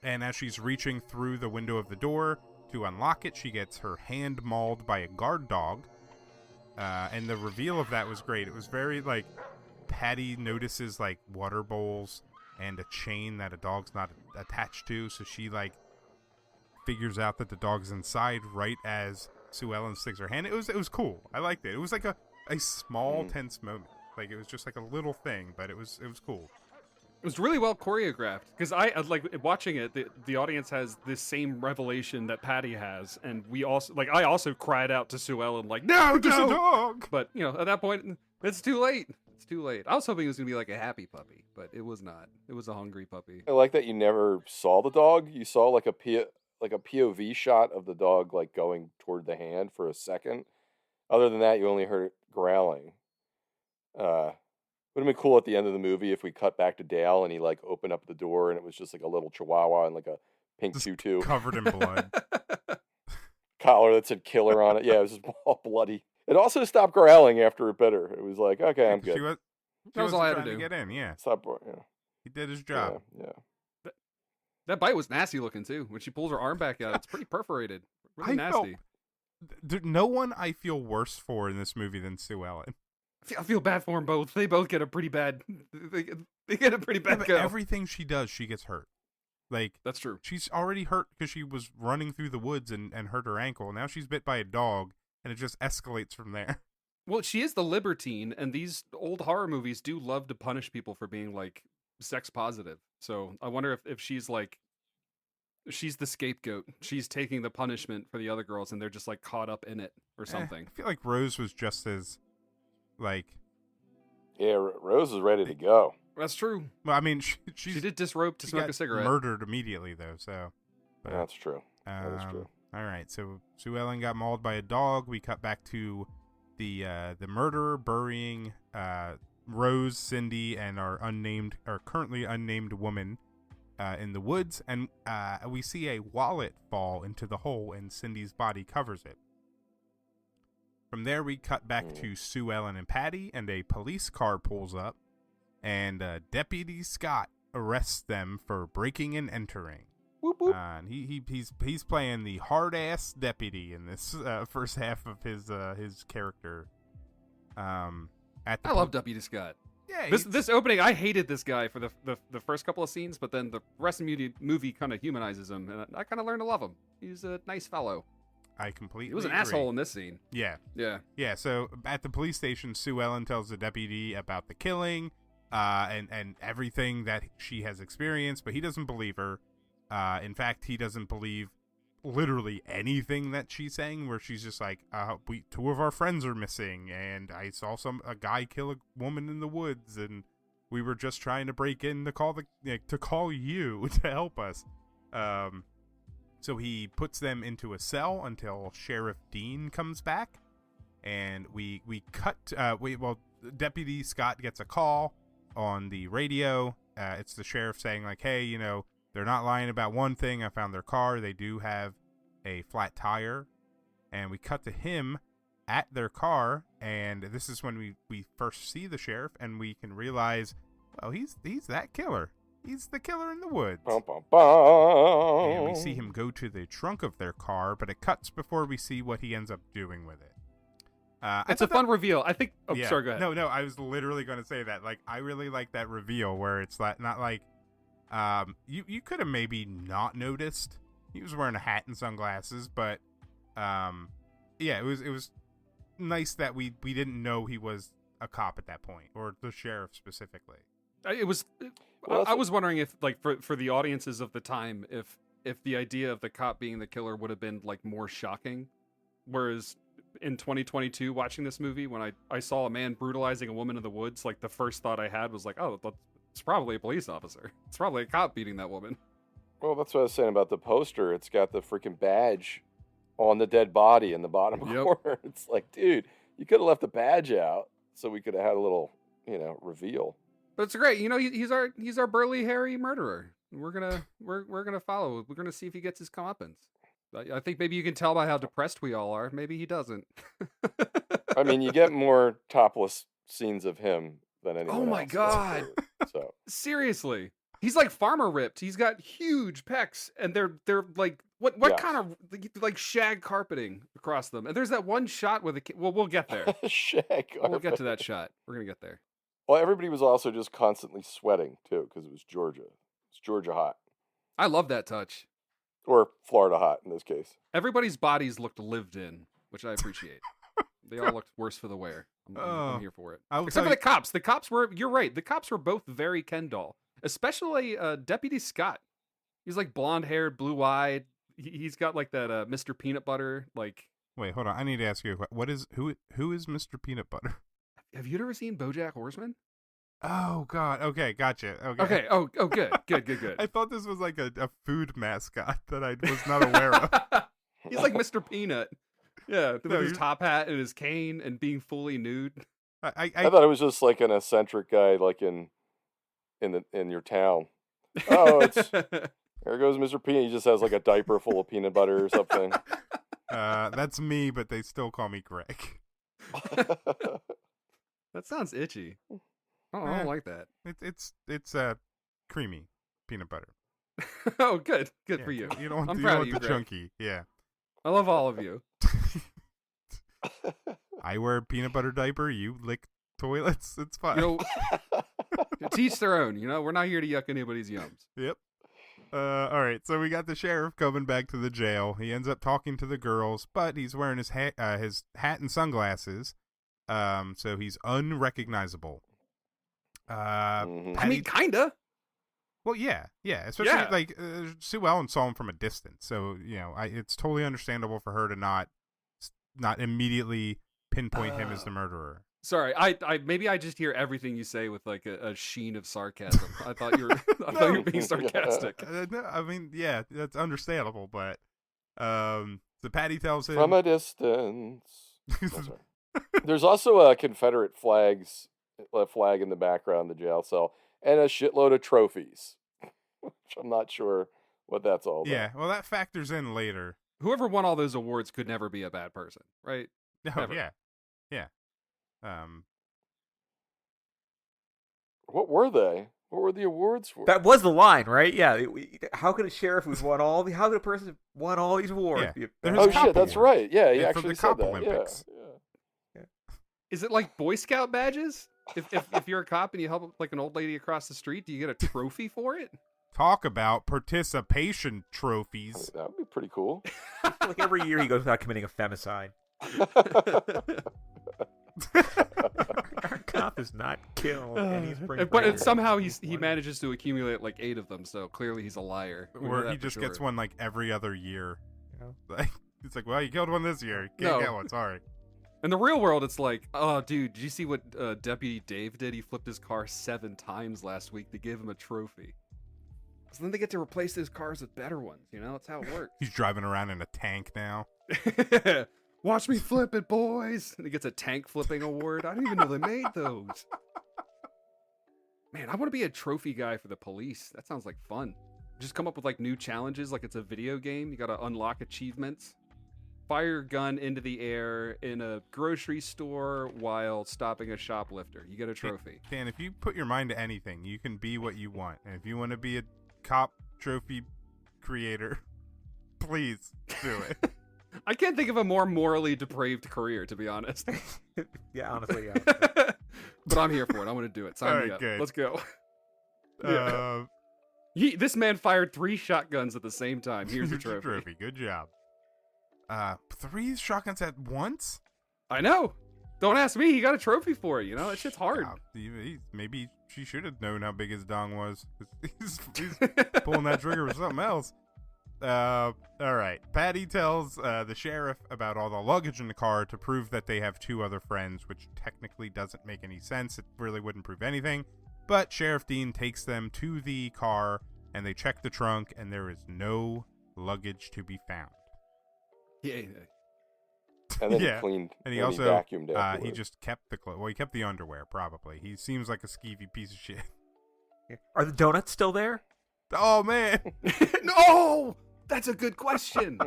and as she's reaching through the window of the door to unlock it, she gets her hand mauled by a guard dog. And the reveal of that was great. It was very, like, Patty notices, like, water bowls and a chain that a dog's not attached to, so she, like, figures out that the dog's inside right as Sue Ellen sticks her hand. It was cool. I liked it. It was like a small, tense moment. Like it was just like a little thing, but it was cool. It was really well choreographed because I like watching it. The audience has this same revelation that Patty has, and we also I also cried out to Sue Ellen like, "No, There's no!" a dog. But at that point, it's too late. It's too late. I was hoping it was gonna be like a happy puppy, but it was not. It was a hungry puppy. I like that you never saw the dog. You saw like a POV shot of the dog like going toward the hand for a second. Other than that, you only heard it growling. Would have been cool at the end of the movie if we cut back to Dale and he like opened up the door and it was just like a little chihuahua and like a pink Just tutu covered in blood. collar that said killer on it. Yeah, it was just all bloody. It also stopped growling after it bit her. It was like, okay, I'm good. That was all I had to trying do. get in, yeah. Stop. Yeah. He did his job. Yeah. That bite was nasty looking too. When she pulls her arm back out, it's pretty perforated. Really nasty. No one I feel worse for in this movie than Sue Ellen. I feel bad for them both. They both get a pretty bad. They get a pretty bad go. Everything she does, she gets hurt. Like that's true. She's already hurt because she was running through the woods and hurt her ankle. Now she's bit by a dog, and it just escalates from there. Well, she is the libertine, and these old horror movies do love to punish people for being like sex positive. So I wonder if she's like, she's the scapegoat. She's taking the punishment for the other girls, and they're just like caught up in it or something. I feel like Rose was just as, like, yeah, Rose is ready to go. That's true. Well, I mean, she did disrobe to smoke a cigarette. Murdered immediately though. So that's true. That is true. All right, so Sue Ellen got mauled by a dog. We cut back to the murderer burying Rose, Cindy, and our currently unnamed woman in the woods, and we see a wallet fall into the hole, and Cindy's body covers it. From there, we cut back to Sue Ellen and Patty, and a police car pulls up, and Deputy Scott arrests them for breaking and entering. Whoop, whoop. And he's playing the hard ass deputy in this first half of his character. I love Deputy Scott. Yeah, this opening, I hated this guy for the first couple of scenes, but then the rest of the movie kind of humanizes him, and I kind of learned to love him. He's a nice fellow. I completely He was an agree. asshole in this scene. Yeah. Yeah. So at the police station, Sue Ellen tells the deputy about the killing, and everything that she has experienced, but he doesn't believe her. In fact, he doesn't believe literally anything that she's saying, where she's just like, two of our friends are missing, and I saw a guy kill a woman in the woods, and we were just trying to break in to call you to help us. So he puts them into a cell until Sheriff Dean comes back, and we cut. Deputy Scott gets a call on the radio. It's the sheriff saying like, hey, they're not lying about one thing. I found their car. They do have a flat tire. And we cut to him at their car, and this is when we first see the sheriff, and we can realize, well, he's that killer. He's the killer in the woods. Bum, bum, bum. And we see him go to the trunk of their car, but it cuts before we see what he ends up doing with it. It's a fun reveal. I think... Oh, yeah. Sorry, go ahead. No, I was literally going to say that. Like, I really like that reveal where it's not like... You could have maybe not noticed. He was wearing a hat and sunglasses, but... yeah, it was nice that we didn't know he was a cop at that point, or the sheriff specifically. It was... I was wondering if, like, for the audiences of the time, if the idea of the cop being the killer would have been, like, more shocking. Whereas in 2022, watching this movie, when I saw a man brutalizing a woman in the woods, like, the first thought I had was like, oh, it's probably a police officer. It's probably a cop beating that woman. Well, that's what I was saying about the poster. It's got the freaking badge on the dead body in the bottom corner. It's like, dude, you could have left the badge out so we could have had a little, reveal. But it's great. He's our burly, hairy murderer. We're gonna follow. We're gonna see if he gets his comeuppance. I think maybe you can tell by how depressed we all are. Maybe he doesn't. I mean, you get more topless scenes of him than anyone else. Oh my god! So seriously, he's like farmer ripped. He's got huge pecs, and they're like what kind of like shag carpeting across them. And there's that one shot with we'll get there. Shag carpeting. We'll get to that shot. We're gonna get there. Well, everybody was also just constantly sweating, too, because it was Georgia. It's Georgia hot. I love that touch. Or Florida hot, in this case. Everybody's bodies looked lived in, which I appreciate. They all looked worse for the wear. I'm here for it. I'll Except tell for the cops. The cops were, you're right, the cops were both very Ken doll. Especially Deputy Scott. He's like blonde-haired, blue-eyed. He's got like that Mr. Peanut Butter, like... Wait, hold on. I need to ask you a question. Who is Mr. Peanut Butter? Have you ever seen BoJack Horseman? Oh, God. Okay, gotcha. Okay. Oh, good. I thought this was like a food mascot that I was not aware of. He's like Mr. Peanut. Yeah, with his top hat and his cane and being fully nude. I thought it was just like an eccentric guy, like in your town. Oh, there goes Mr. Peanut. He just has like a diaper full of peanut butter or something. That's me, but they still call me Greg. That sounds itchy. Oh, I don't like that. It's creamy peanut butter. Oh, good for you. You don't I'm you proud don't of you, want the Greg. chunky. Yeah. I love all of you. I wear a peanut butter diaper. You lick toilets. It's fine. Teach their own. We're not here to yuck anybody's yums. Yep. All right. So we got the sheriff coming back to the jail. He ends up talking to the girls, but he's wearing his hat and sunglasses. So he's unrecognizable. I mean, kinda. Well, yeah, especially like Sue Ellen saw him from a distance, so it's totally understandable for her to not immediately pinpoint him as the murderer. Sorry, I maybe I just hear everything you say with like a sheen of sarcasm. I thought you were being sarcastic. No, I mean, yeah, that's understandable, but so Patty tells him from a distance. There's also a Confederate flag in the background of the jail cell, and a shitload of trophies, which I'm not sure what that's all about. Yeah, well, that factors in later. Whoever won all those awards could never be a bad person, right? Oh, never. Yeah. What were they? What were the awards for? That was the line, right? Yeah. How could a sheriff who's won how could a person who won all these awards be a Oh shit, that's right. Yeah, he from actually the said Cop that. Olympics. Yeah. Is it like Boy Scout badges? If you're a cop and you help like an old lady across the street, do you get a trophy for it? Talk about participation trophies. That would be pretty cool. Like every year he goes without committing a femicide. Our cop does not kill any spring but somehow he manages to accumulate like 8 of them, so clearly he's a liar. Or he just gets one like every other year. Like, it's like, well, you killed one this year. You can't get one, sorry. In the real world, it's like, oh, dude, did you see what Deputy Dave did? He flipped his car 7 times last week to give him a trophy. So then they get to replace those cars with better ones, That's how it works. He's driving around in a tank now. Watch me flip it, boys. And he gets a tank flipping award. I didn't even know they made those. Man, I want to be a trophy guy for the police. That sounds like fun. Just come up with like new challenges, like it's a video game. You got to unlock achievements. Fire your gun into the air in a grocery store while stopping a shoplifter. You get a trophy. Dan, if you put your mind to anything, you can be what you want. And if you want to be a cop trophy creator, please do it. I can't think of a more morally depraved career, to be honest. Yeah, honestly, yeah. But I'm here for it. I want to do it. Sign me up. Good. Let's go. This man fired 3 shotguns at the same time. Here's your trophy. Good job. 3 shotguns at once? I know. Don't ask me. He got a trophy for it. That shit's hard. Maybe she should have known how big his dong was. He's pulling that trigger with something else. All right. Patty tells the sheriff about all the luggage in the car to prove that they have 2 other friends, which technically doesn't make any sense. It really wouldn't prove anything. But Sheriff Dean takes them to the car, and they check the trunk, and there is no luggage to be found. Yeah. And then he cleaned. And he also vacuumed afterwards. he just kept the clothes. Well, he kept the underwear, probably. He seems like a skeevy piece of shit. Are the donuts still there? Oh, man. No! That's a good question.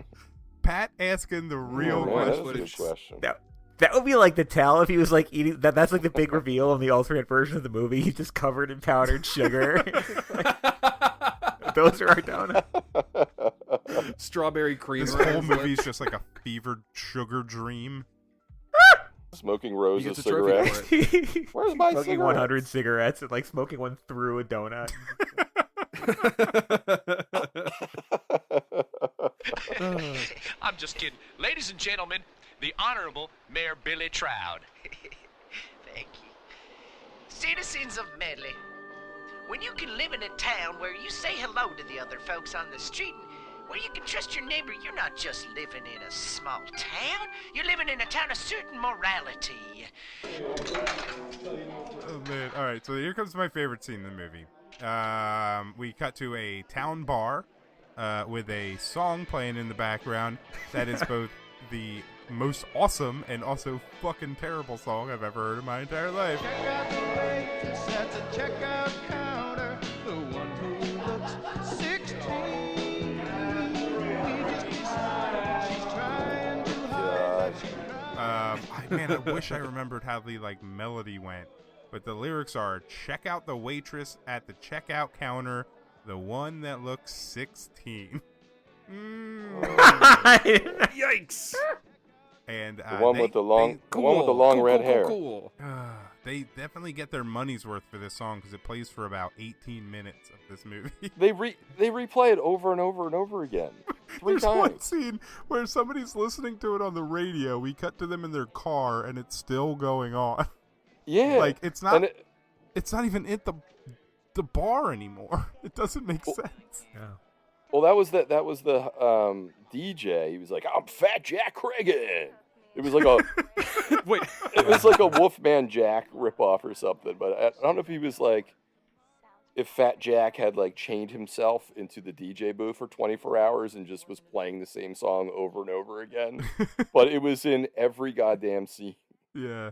Pat asking the real That's a good question. That would be like the tell if he was like eating that's like the big reveal in the alternate version of the movie. He's just covered in powdered sugar. Those are our donuts. Strawberry cream. This whole movie is just like a fevered sugar dream. Smoking rows of trophy cigarettes. Where's my smoking cigarettes? 100 cigarettes and like smoking one through a donut. I'm just kidding. Ladies and gentlemen, the Honorable Mayor Billy Trout. citizens of Medley. When you can live in a town where you say hello to the other folks on the street, where you can trust your neighbor, you're not just living in a small town. You're living in a town of certain morality. Oh, man. All right, so here comes my favorite scene in the movie. We cut to a town bar with a song playing in the background that is both the most awesome and also fucking terrible song I've ever heard in my entire life. Check out the waitress at the checkout counter, the one who looks 16. We just decided she's trying to hide. Man, I wish I remembered how the melody went, but the lyrics are: check out the waitress at the checkout counter, the one that looks 16. Yikes! And the one with the long red hair. Cool. They definitely get their money's worth for this song because it plays for about 18 minutes of this movie. They replay it over and over and over again. 3 There's times. one scene where somebody's listening to it on the radio. We cut to them in their car, and it's still going on. Yeah, it's not. It's not even at the bar anymore. It doesn't make sense. Yeah. Well, that was the DJ. He was like, "I'm Fat Jack Cregan." It was like a wait. It was like a Wolfman Jack ripoff or something. But I don't know if he was if Fat Jack had chained himself into the DJ booth for 24 hours and just was playing the same song over and over again. But it was in every goddamn scene. Yeah.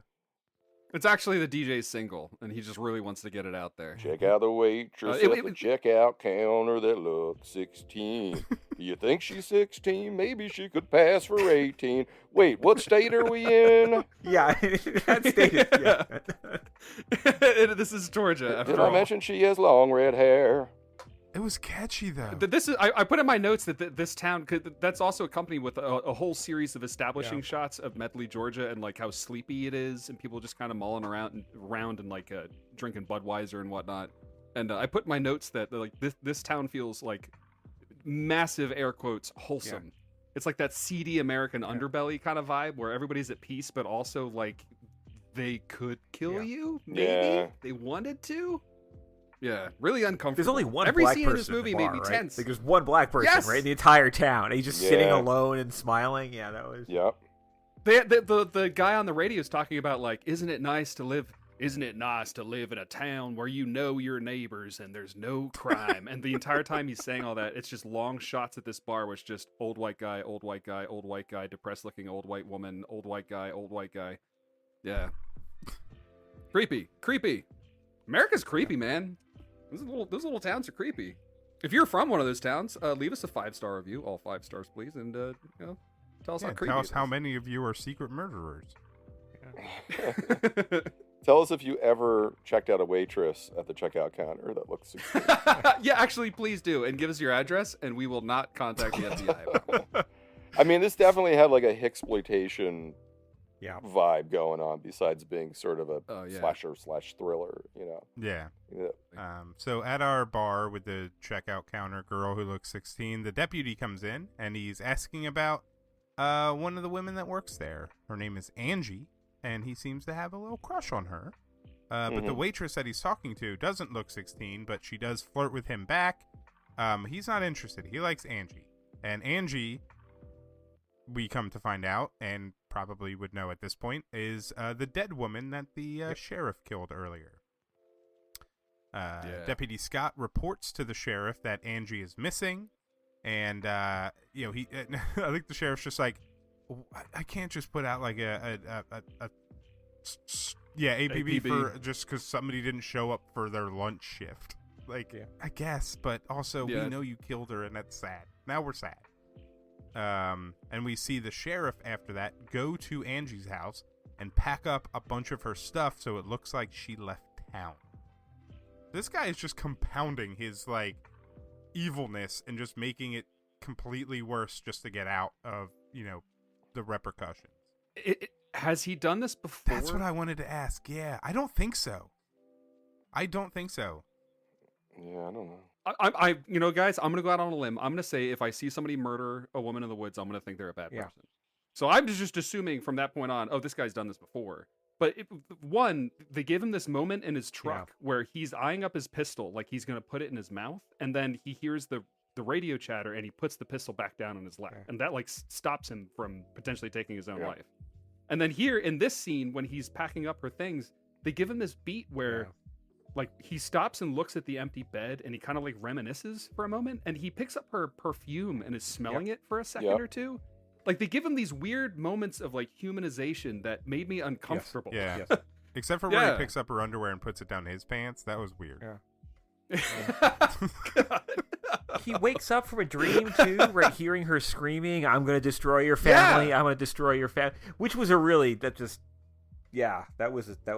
It's actually the DJ's single, and he just really wants to get it out there. Check out the waitress at the checkout counter that looks 16. Do you think she's 16? Maybe she could pass for 18. Wait, what state are we in? Yeah, that state is, yeah. This is Georgia, after Did all. I mention she has long red hair? It was catchy, though. This is. I put in my notes that this town, that's also accompanied with a whole series of establishing shots of Medley, Georgia, and how sleepy it is, and people just kind of mulling around and drinking Budweiser and whatnot. And I put in my notes that this town feels like massive air quotes wholesome. Yeah. It's like that seedy American underbelly kind of vibe where everybody's at peace, but also they could kill you. Maybe they wanted to. Yeah, really uncomfortable. There's only one Every black scene person in this movie in the bar, made me right? tense. There's one black person, right, in the entire town. And he's just sitting alone and smiling. Yeah, that was. Yep. The guy on the radio is talking about isn't it nice to live in a town where you know your neighbors and there's no crime? And the entire time he's saying all that, it's just long shots at this bar, which just old white guy, old white guy, old white guy, depressed looking old white woman, old white guy, old white guy. Yeah. Creepy. America's creepy, man. Those little towns are creepy. If you're from one of those towns, leave us a 5-star review, all 5 stars, please, and tell us how creepy. Tell us how many of you are secret murderers. Yeah. Tell us if you ever checked out a waitress at the checkout counter that looks 16. Yeah, actually, please do, and give us your address, and we will not contact the FBI. I mean, this definitely had a Hicksploitation vibe going on, besides being sort of a slasher/thriller, Yeah. So at our bar with the checkout counter girl who looks 16, the deputy comes in and he's asking about one of the women that works there. Her name is Angie, and he seems to have a little crush on her. But the waitress that he's talking to doesn't look 16, but she does flirt with him back. He's not interested. He likes Angie. And Angie, we come to find out, and probably would know at this point, is the dead woman that the sheriff killed earlier. Deputy Scott reports to the sheriff that Angie is missing, and I think the sheriff's just like, I can't just put out APB for just because somebody didn't show up for their lunch shift. I guess, but also we know you killed her, and that's sad. Now we're sad. And we see the sheriff after that go to Angie's house and pack up a bunch of her stuff so it looks like she left town. This guy is just compounding his evilness and just making it completely worse just to get out of the repercussions. Has he done this before? That's what I wanted to ask. Yeah, I don't think so. Yeah, I don't know. Guys, I'm gonna go out on a limb. I'm gonna say if I see somebody murder a woman in the woods, I'm gonna think they're a bad person. So I'm just assuming from that point on, this guy's done this before. But one, they give him this moment in his truck where he's eyeing up his pistol like he's going to put it in his mouth, and then he hears the radio chatter and he puts the pistol back down in his lap, and that like stops him from potentially taking his own life. And then here in this scene, when he's packing up her things, they give him this beat where like he stops and looks at the empty bed and he kind of like reminisces for a moment, and he picks up her perfume and is smelling it for a second or two. Like, they give him these weird moments of, like, humanization that made me uncomfortable. Yeah. Except for when he picks up her underwear and puts it down his pants. That was weird. He wakes up from a dream, too, right? Hearing her screaming, I'm going to destroy your family. I'm going to destroy your family. Which was a really, that was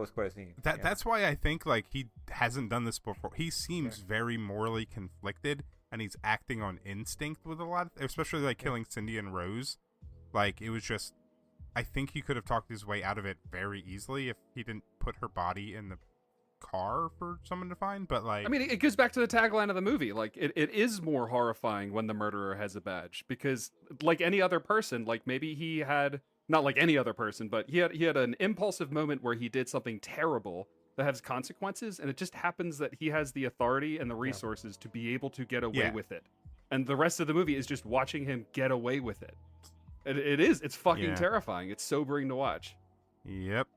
quite a scene. That's why I think, like, he hasn't done this before. He seems very morally conflicted, and he's acting on instinct with a lot, especially, like, killing Cindy and Rose. Like, it was just, I think he could have talked his way out of it very easily if he didn't put her body in the car for someone to find, but like... I mean, it goes back to the tagline of the movie. Like, it is more horrifying when the murderer has a badge, because like any other person, like maybe he had, not like any other person, but he had an impulsive moment where he did something terrible that has consequences, and it just happens that he has the authority and the resources to be able to get away with it. And the rest of the movie is just watching him get away with it. It's fucking terrifying. It's sobering to watch. Yep.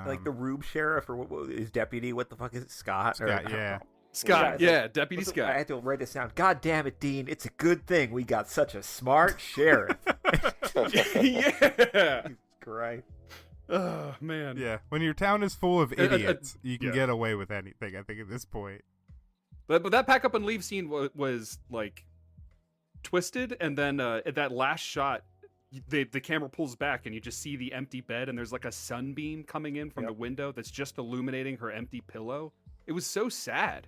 Like the Rube sheriff or what his deputy, what the fuck is it, Scott? Scott, Deputy Scott. I had to write this down. God damn it, Dean, it's a good thing we got such a smart sheriff. Yeah. Great. Oh, man. Yeah, when your town is full of idiots, you can get away with anything, I think, at this point. But that pack up and leave scene was like twisted, and then at that last shot, the camera pulls back and you just see the empty bed, and there's like a sunbeam coming in from the window that's just illuminating her empty pillow. It was so sad.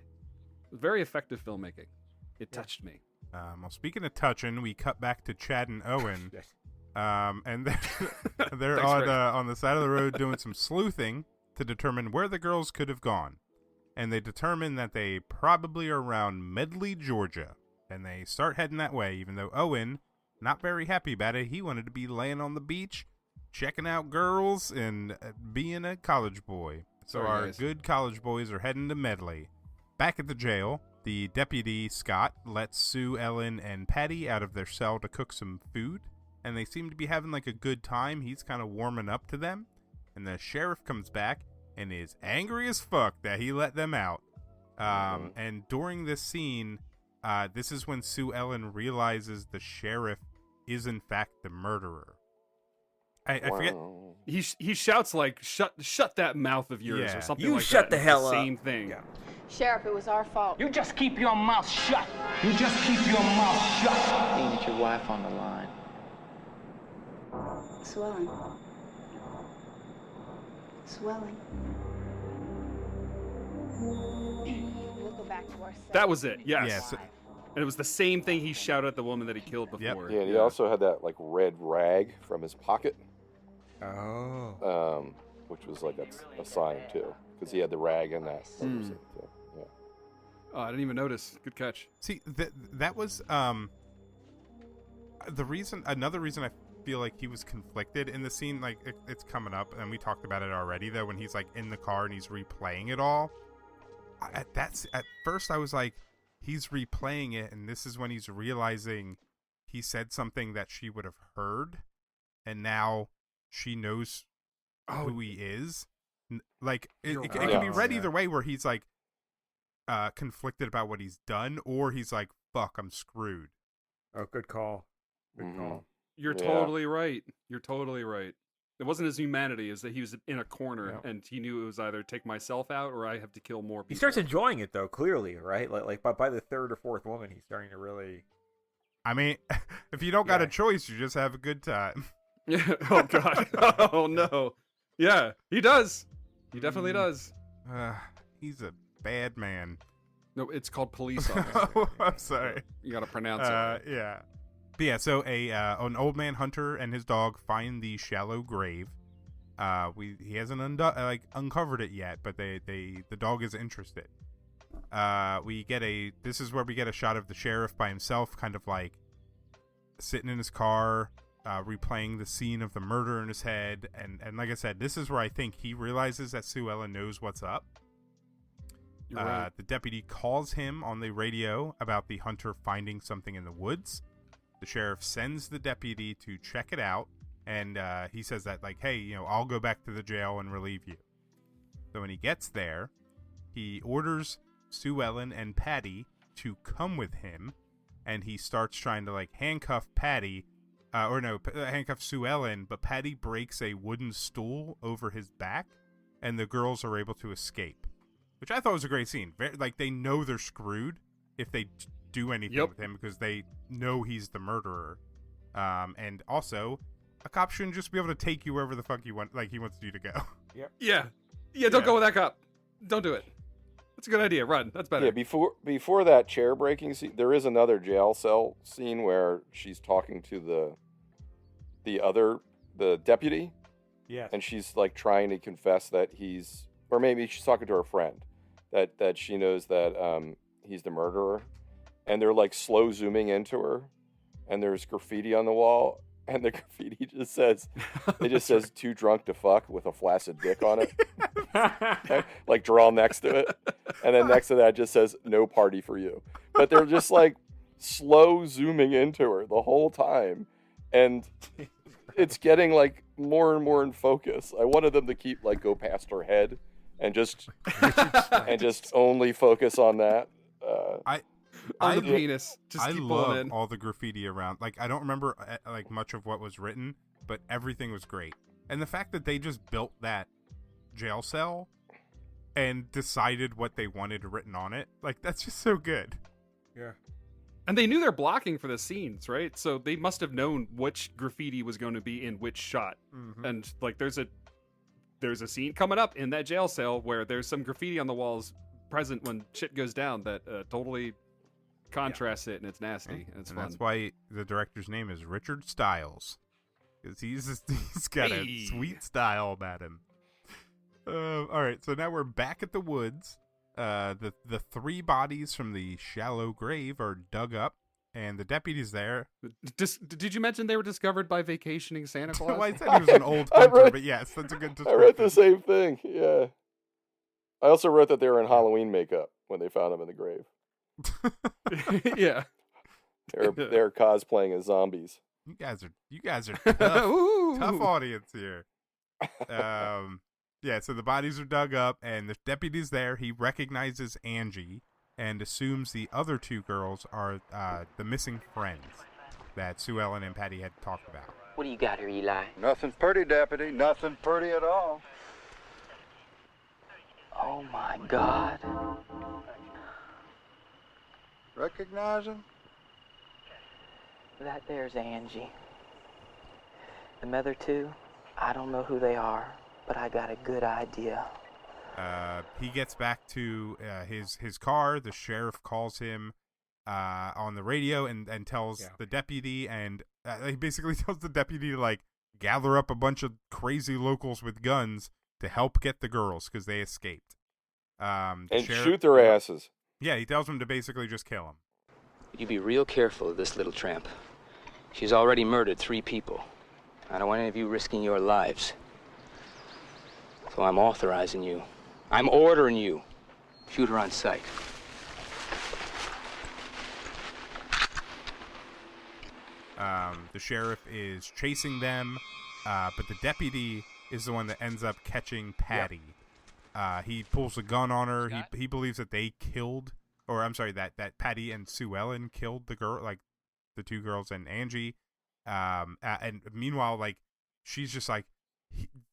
Very effective filmmaking. It touched me. Well, speaking of touching, we cut back to Chad and Owen. And they're on the side of the road doing some sleuthing to determine where the girls could have gone. And they determine that they probably are around Medley, Georgia. And they start heading that way, even though Owen, not very happy about it. He wanted to be laying on the beach, checking out girls, and being a college boy. So our good college boys are heading to Medley. Back at the jail, the deputy, Scott, lets Sue, Ellen, and Patty out of their cell to cook some food. And they seem to be having like a good time. He's kind of warming up to them. And the sheriff comes back and is angry as fuck that he let them out. And during this scene... this is when Sue Ellen realizes the sheriff is in fact the murderer. I forget. He shouts like, "Shut that mouth of yours," or something you like that. You shut the hell up. Same thing. Yeah. Sheriff, it was our fault. You just keep your mouth shut. You just keep your mouth shut. Being at your wife on the line. Swelling. We'll go back to our cell. That was it. Yes. Yes. And it was the same thing he shouted at the woman that he killed before. Yeah, and he also had that like red rag from his pocket. Oh. Which was like a sign too, because he had the rag in that. So, yeah. Oh, I didn't even notice. Good catch. See, that was another reason I feel like he was conflicted in the scene. Like it's coming up, and we talked about it already. Though when he's like in the car and he's replaying it all, at first I was like, he's replaying it, and this is when he's realizing he said something that she would have heard, and now she knows who he is. Like it can be read either way, where he's like conflicted about what he's done, or he's like, fuck, I'm screwed. Oh, good call. Good call. You're totally right. You're totally right. It wasn't his humanity, is that he was in a corner and he knew it was either take myself out or I have to kill more people. He starts enjoying it though, clearly, right? Like by the third or fourth woman, he's starting to really... I mean, if you don't got a choice, you just have a good time. Yeah. Oh, God. Oh, no. Yeah, he does. He definitely does. He's a bad man. No, it's called police officer. Oh, I'm sorry. You got to pronounce it right. Yeah. But yeah, so an old man hunter and his dog find the shallow grave. He hasn't uncovered it yet, but the dog is interested. This is where we get a shot of the sheriff by himself, kind of like sitting in his car, replaying the scene of the murder in his head. And like I said, this is where I think he realizes that Sue Ellen knows what's up. You're right. The deputy calls him on the radio about the hunter finding something in the woods. The sheriff sends the deputy to check it out, and he says that, like, hey, I'll go back to the jail and relieve you. So when he gets there, he orders Sue Ellen and Patty to come with him, and he starts trying to, like, handcuff Patty, handcuff Sue Ellen, but Patty breaks a wooden stool over his back, and the girls are able to escape, which I thought was a great scene. Like, they know they're screwed if they do anything with him because they know he's the murderer. And also, a cop shouldn't just be able to take you wherever the fuck he wants you to go. Yep. Yeah, don't go with that cop. Don't do it. That's a good idea. Run. That's better. Yeah, before that chair breaking scene, there is another jail cell scene where she's talking to the deputy. Yes. And she's like trying to confess that or maybe she's talking to her friend that she knows that he's the murderer. And they're like slow zooming into her, and there's graffiti on the wall, and the graffiti just says, says "too drunk to fuck" with a flaccid dick on it, like drawn next to it, and then next to that just says "no party for you." But they're just like slow zooming into her the whole time, and it's getting like more and more in focus. I wanted them to go past her head and just only focus on that. On the penis. Just I keep love pulling in. all the graffiti around. Like, I don't remember like much of what was written, but everything was great. And the fact that they just built that jail cell and decided what they wanted written on it, like, that's just so good. Yeah. And they knew they're blocking for the scenes, right? So they must have known which graffiti was going to be in which shot. Mm-hmm. And like, there's a scene coming up in that jail cell where there's some graffiti on the walls present when shit goes down that totally contrasts it, and it's nasty, and it's fun. That's why the director's name is Richard Stiles, because he's got a sweet style about him. All right, so now we're back at the woods. The 3 bodies from the shallow grave are dug up, and the deputy's there. Did you mention they were discovered by vacationing Santa Claus? Well, I said he was an old hunter, but yes, that's a good description. I wrote the same thing. Yeah. I also wrote that they were in Halloween makeup when they found them in the grave. Yeah. They're cosplaying as zombies. You guys are tough audience here. Yeah, so the bodies are dug up, and the deputy's there. He recognizes Angie and assumes the other 2 girls are the missing friends that Sue Ellen and Patty had talked about. What do you got here, Eli? Nothing pretty, deputy. Nothing pretty at all. Oh, my God. Recognize him? That there's Angie. The other 2, I don't know who they are, but I got a good idea. He gets back to his car. The sheriff calls him on the radio and tells the deputy, and he basically tells the deputy to, like, gather up a bunch of crazy locals with guns to help get the girls because they escaped. And shoot their asses. Yeah, he tells them to basically just kill them. You be real careful of this little tramp. She's already murdered 3 people. I don't want any of you risking your lives. So I'm authorizing you. I'm ordering you. Shoot her on sight. The sheriff is chasing them, but the deputy is the one that ends up catching Patty. Yep. He pulls a gun on her. He believes that they killed, or I'm sorry, that Patty and Sue Ellen killed the girl, like the 2 girls and Angie. And meanwhile, like, she's just like,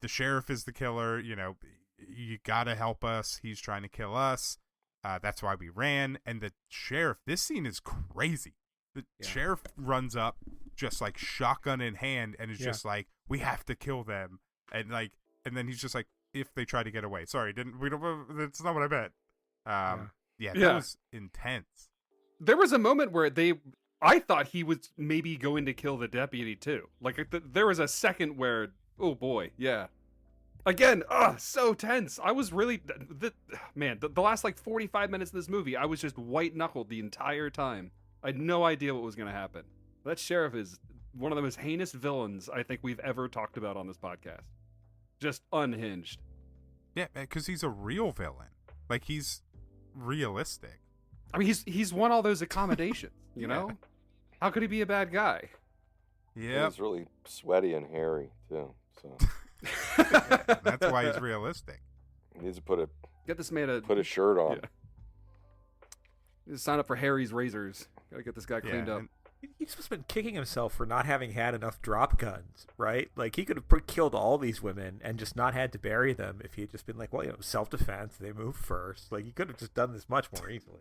the sheriff is the killer. You gotta help us. He's trying to kill us. That's why we ran. And the sheriff, this scene is crazy. The sheriff runs up, just like shotgun in hand, and is just like, we have to kill them. And then he's just like, if they try to get away. Sorry, that's not what I meant. That was intense. There was a moment where I thought he was maybe going to kill the deputy too. Like, there was a second where, oh boy, yeah. Again, so tense. I was really, the last like 45 minutes of this movie, I was just white-knuckled the entire time. I had no idea what was going to happen. That sheriff is one of the most heinous villains I think we've ever talked about on this podcast. Just unhinged. Yeah, because he's a real villain. Like, he's realistic. I mean, he's won all those accommodations, you know? How could he be a bad guy? Yeah. He's really sweaty and hairy, too. So that's why he's realistic. He needs to get this man put a shirt on. Yeah. Sign up for Harry's Razors. Gotta get this guy cleaned up. He's just been kicking himself for not having had enough drop guns, right? Like, he could have killed all these women and just not had to bury them if he had just been like, well, you know, self-defense, they move first. Like, he could have just done this much more easily.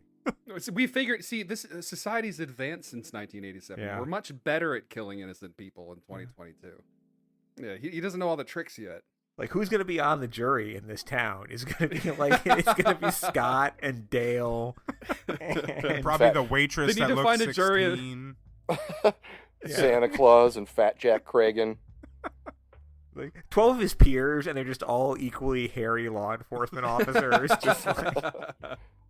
So we figured, this society's advanced since 1987. Yeah. We're much better at killing innocent people in 2022. Yeah, he doesn't know all the tricks yet. Like, who's going to be on the jury in this town? Is going to be like, it's going to be Scott and Dale. And probably the waitress they need that to looks find 16. a jury. Santa Claus and Fat Jack Cragen. Like 12 of his peers, and they're just all equally hairy law enforcement officers. Just like...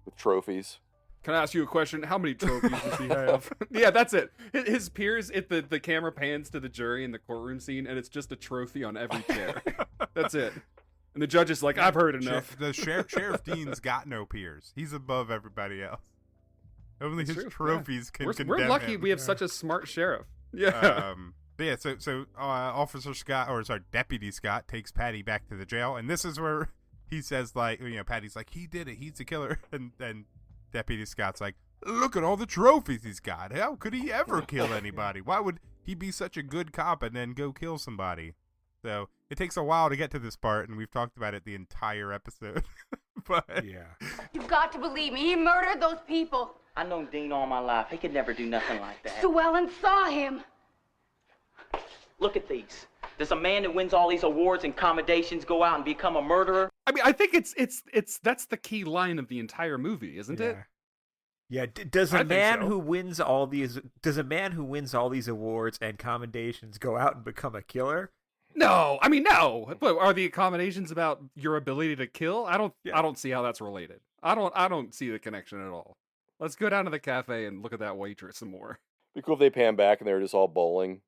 With trophies. Can I ask you a question? How many trophies does he have? Yeah, that's it. His peers, the camera pans to the jury in the courtroom scene, and it's just a trophy on every chair. That's it. And the judge is like, I've heard enough. Sheriff Dean's got no peers. He's above everybody else. Only his trophies can condemn We're lucky him. we have such a smart sheriff. Yeah. Yeah, so Officer Scott, Deputy Scott takes Patty back to the jail, and this is where he says, like, you know, Patty's like, he did it, he's the killer, and Deputy Scott's like, look at all the trophies he's got. How could he ever kill anybody? Why would he be such a good cop and then go kill somebody? So it takes a while to get to this part, and we've talked about it the entire episode. But yeah, You've got to believe me. He murdered those people. I've known Dean all my life. He could never do nothing like that. Sue Ellen saw him. Look at these. Does a man that wins all these awards and commendations go out and become a murderer? I mean, I think it's that's the key line of the entire movie, isn't it? Yeah. Does a man so. who wins all these awards and commendations go out and become a killer? No, I mean no. But are the accommodations about your ability to kill? I don't see how that's related. I don't see the connection at all. Let's go down to the cafe and look at that waitress some more. Be cool if they pan back and they're just all bowling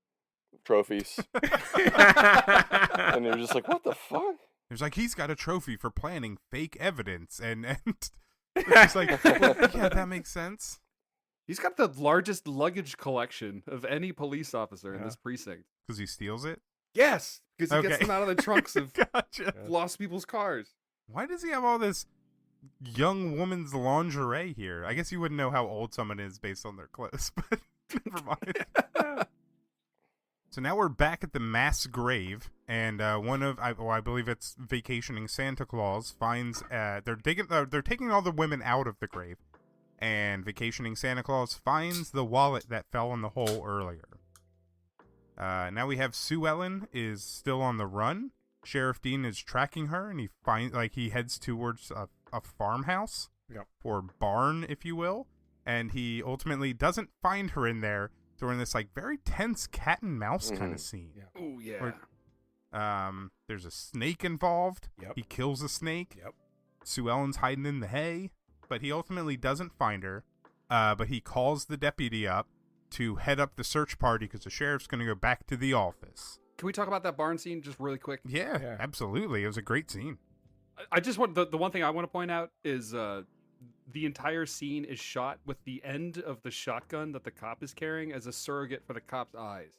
trophies. And they're just like, what the fuck? There's like, he's got a trophy for planning fake evidence, and it's like, well, yeah, that makes sense. He's got the largest luggage collection of any police officer in this precinct. Because he steals it? Yes, because he gets them out of the trunks of Gotcha. lost people's cars. Why does he have all this young woman's lingerie here? I guess you wouldn't know how old someone is based on their clothes, but never mind. So now we're back at the mass grave, and I believe it's vacationing Santa Claus finds they're taking all the women out of the grave, and vacationing Santa Claus finds the wallet that fell in the hole earlier. Now we have Sue Ellen is still on the run. Sheriff Dean is tracking her, and he heads towards a farmhouse or barn, if you will, and he ultimately doesn't find her in there. So we're in this like very tense cat and mouse kind of scene. Yeah. Oh yeah. Where, there's a snake involved. Yep. He kills a snake. Yep. Sue Ellen's hiding in the hay, but he ultimately doesn't find her. But he calls the deputy up to head up the search party because the sheriff's going to go back to the office. Can we talk about that barn scene just really quick? Yeah, absolutely. It was a great scene. I just want the one thing I want to point out is the entire scene is shot with the end of the shotgun that the cop is carrying as a surrogate for the cop's eyes.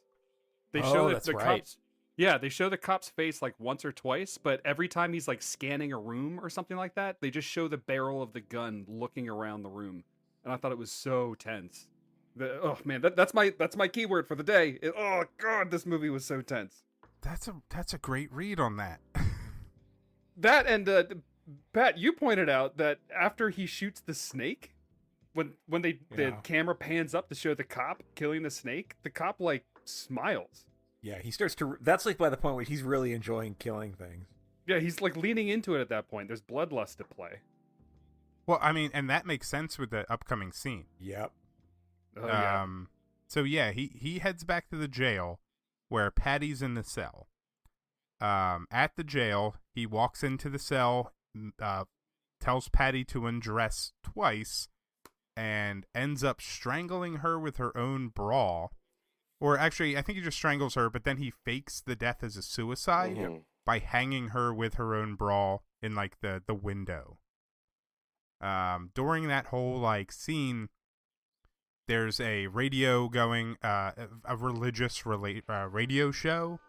They show that's the right. cop's they show the cop's face like once or twice, but every time he's like scanning a room or something like that, they just show the barrel of the gun looking around the room, and I thought it was so tense. Oh man, that's my keyword for the day. Oh god, this movie was so tense. That's a great read on that. That and Pat, you pointed out that after he shoots the snake, when the camera pans up to show the cop killing the snake, the cop like smiles. Yeah, he starts to. That's like by the point where he's really enjoying killing things. Yeah, he's like leaning into it at that point. There's bloodlust at play. Well, I mean, and that makes sense with the upcoming scene. Yep. Oh, yeah. So yeah, he heads back to the jail where Patty's in the cell. At the jail, he walks into the cell. Tells Patty to undress twice and ends up strangling her with her own bra Or actually, I think he just strangles her, but then he fakes the death as a suicide by hanging her with her own bra in like the window. During that whole like scene, there's a radio going, a religious radio show,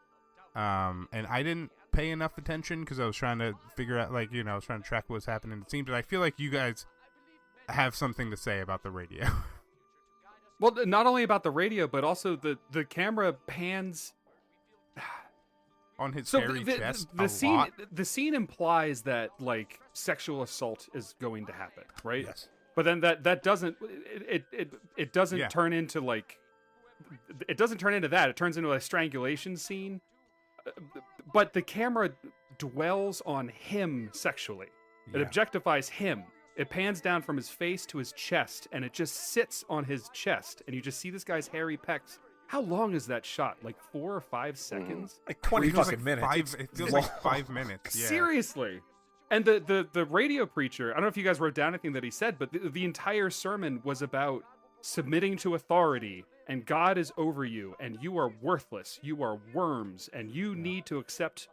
and I didn't pay enough attention because I was trying to figure out, like, I was trying to track what was happening. It seemed, but I feel like you guys have something to say about the radio. Well, not only about the radio, but also the camera pans on his hairy chest. The scene implies that like sexual assault is going to happen, right? Yes. But then that doesn't it doesn't turn into like it doesn't turn into that. It turns into a strangulation scene. But the camera dwells on him sexually. It objectifies him. It pans down from his face to his chest, and it just sits on his chest, and you just see this guy's hairy pecs. How long is that shot? Like 4 or 5 seconds? Like 20 fucking minutes. It feels like 5 minutes. Yeah. Seriously. And the radio preacher, I don't know if you guys wrote down anything that he said, but the entire sermon was about submitting to authority, and God is over you, and you are worthless, you are worms, and you need to accept,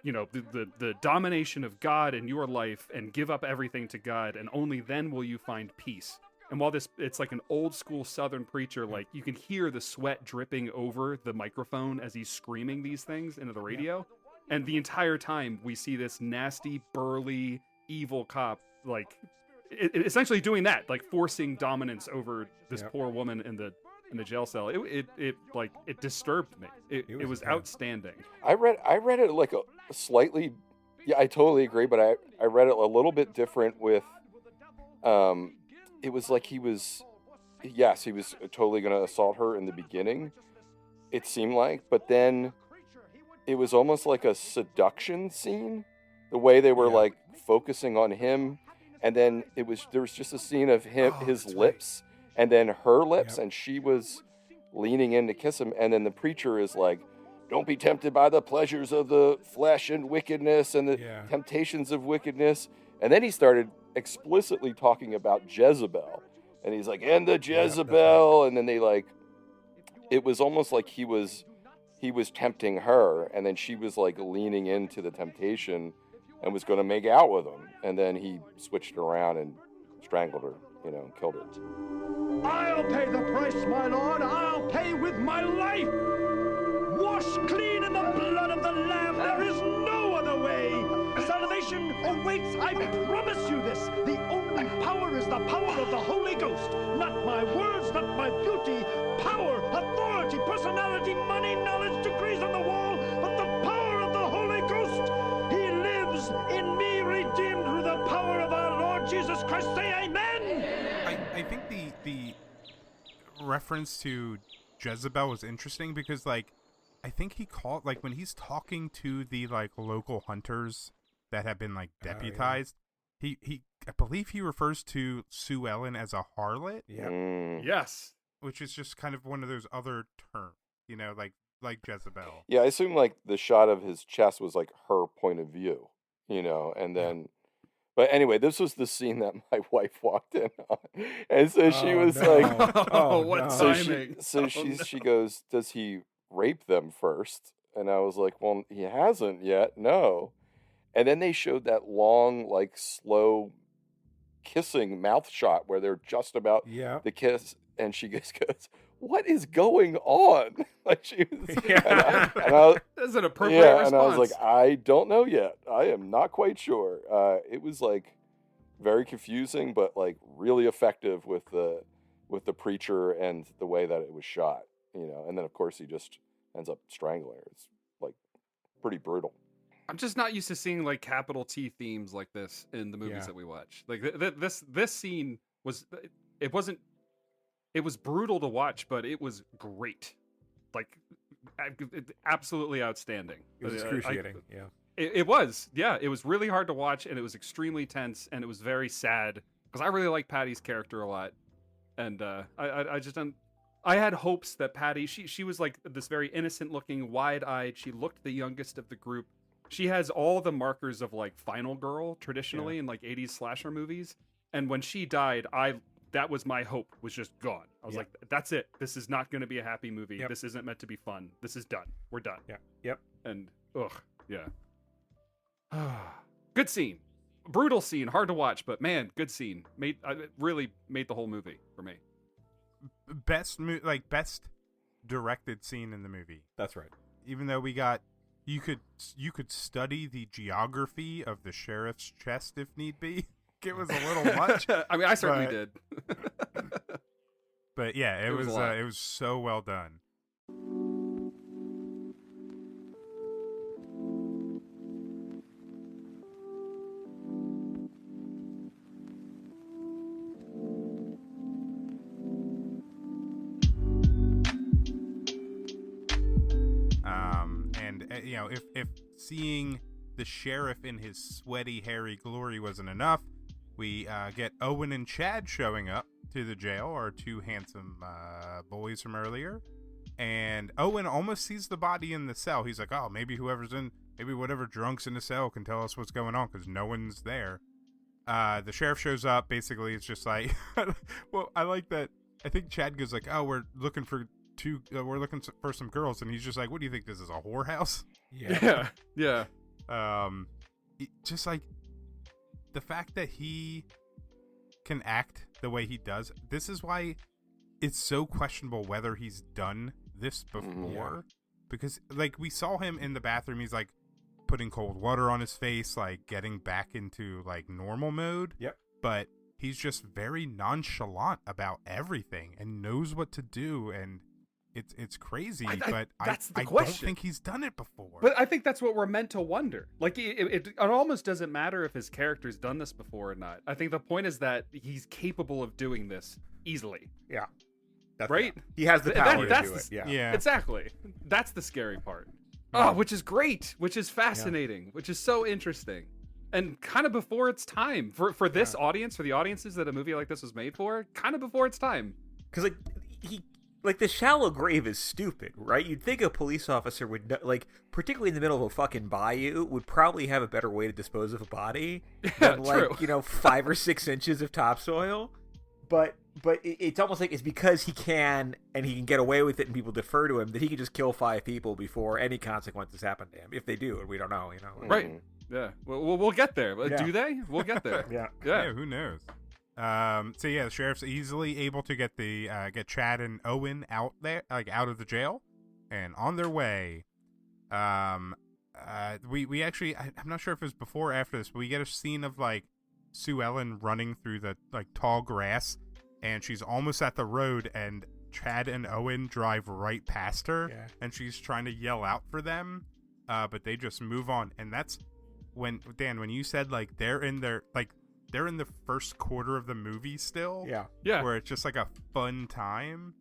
the domination of God in your life and give up everything to God, and only then will you find peace. And while it's like an old school Southern preacher, like you can hear the sweat dripping over the microphone as he's screaming these things into the radio. And the entire time we see this nasty, burly, evil cop, like essentially doing that, like forcing dominance over this poor woman in the jail cell. It disturbed me. It was outstanding. I read it like a slightly, I totally agree, but I read it a little bit different with, it was like he was totally going to assault her in the beginning, it seemed like, but then it was almost like a seduction scene, the way they were like focusing on him, and then there was just a scene of his lips, and then her lips, and she was leaning in to kiss him, and then the preacher is like, don't be tempted by the pleasures of the flesh and wickedness and the temptations of wickedness. And then he started explicitly talking about Jezebel, and he's like, and the Jezebel, and then they like, it was almost like he was tempting her, and then she was like leaning into the temptation and was going to make out with him, and then he switched around and strangled her, and killed her. I'll pay the price, my lord. I'll pay with my life. Washed clean in the blood of the Lamb. There is no other way. Salvation awaits. I promise you this. The only power is the power of the Holy Ghost. Not my words, not my beauty. Power, authority, personality, money, knowledge, degrees on the wall, but the power of the Holy Ghost. He lives in me, redeemed through the power of our Lord Jesus Christ. Say amen. I think the reference to Jezebel was interesting because, like, I think he called, like, when he's talking to the, like, local hunters that have been, like, deputized, he I believe he refers to Sue Ellen as a harlot. Yeah. Yes. Which is just kind of one of those other terms, like Jezebel. Yeah, I assume, like, the shot of his chest was, like, her point of view, and then... But anyway, this was the scene that my wife walked in on. And so she was like... what timing. She goes, does he rape them first? And I was like, well, he hasn't yet, no. And then they showed that long, like, slow kissing mouth shot where they're just about to kiss. And she just goes, what is going on? Like, she was... That's an appropriate response. And I was like, I don't know yet. I am not quite sure. It was, like, very confusing, but, like, really effective with the preacher and the way that it was shot, And then, of course, he just ends up strangling her. It's, like, pretty brutal. I'm just not used to seeing, like, capital T themes like this in the movies that we watch. Like, this scene was... It was brutal to watch, but it was great. Like, absolutely outstanding. It was excruciating, It was, yeah. It was really hard to watch, and it was extremely tense, and it was very sad, because I really like Patty's character a lot. And I just don't... I had hopes that Patty, she was like this very innocent-looking, wide-eyed, she looked the youngest of the group. She has all the markers of, like, Final Girl, traditionally, in, like, 80s slasher movies. And when she died, I that was my hope, was just gone. I was Yep. like, that's it. This is not going to be a happy movie. Yep. This isn't meant to be fun. This is done. We're done. Yeah. Yep. And yeah. Good scene. Brutal scene, hard to watch, but man, good scene. It really made the whole movie for me. Best directed scene in the movie. That's right. Even though you could study the geography of the sheriff's chest if need be. It was a little much. I mean, I certainly did. But yeah, it was a lot. was so well done. If seeing the sheriff in his sweaty, hairy glory wasn't enough, we get Owen and Chad showing up to the jail, our two handsome boys from earlier. And Owen almost sees the body in the cell. He's like, oh, maybe whatever drunk's in the cell can tell us what's going on because no one's there. The sheriff shows up. Basically, it's just like, well, I like that. I think Chad goes like, oh, we're looking for some girls, and he's just like, what do you think, this is a whorehouse? Yeah. Just like the fact that he can act the way he does, this is why it's so questionable whether he's done this before. Because like we saw him in the bathroom, he's like putting cold water on his face, like getting back into like normal mode. Yep. But he's just very nonchalant about everything and knows what to do, and it's crazy. But that's the I question. don't think he's done it before. But I think that's what we're meant to wonder. Like, it almost doesn't matter if his character's done this before or not. I think the point is that he's capable of doing this easily. Yeah. That's right? He has the power to do it. Yeah. Exactly. That's the scary part. Oh, which is great, which is fascinating, which is so interesting. And kind of before its time. For this audience, for the audiences that a movie like this was made for, kind of before its time. Because, like, the shallow grave is stupid, right? You'd think a police officer would, like, particularly in the middle of a fucking bayou, would probably have a better way to dispose of a body than, like, 5 or 6 inches of topsoil. But it's almost like it's because he can, and he can get away with it, and people defer to him, that he can just kill 5 people before any consequences happen to him. If they do, and we don't know, Right. Yeah. Well, we'll get there. Yeah. Do they? We'll get there. Yeah. Who knows? So yeah, the sheriff's easily able to get get Chad and Owen out there, like out of the jail, and on their way. We actually, I'm not sure if it was before or after this, but we get a scene of like Sue Ellen running through the like tall grass, and she's almost at the road, and Chad and Owen drive right past her, and she's trying to yell out for them, but they just move on, and that's when when you said like they're in the first quarter of the movie still, where it's just like a fun time.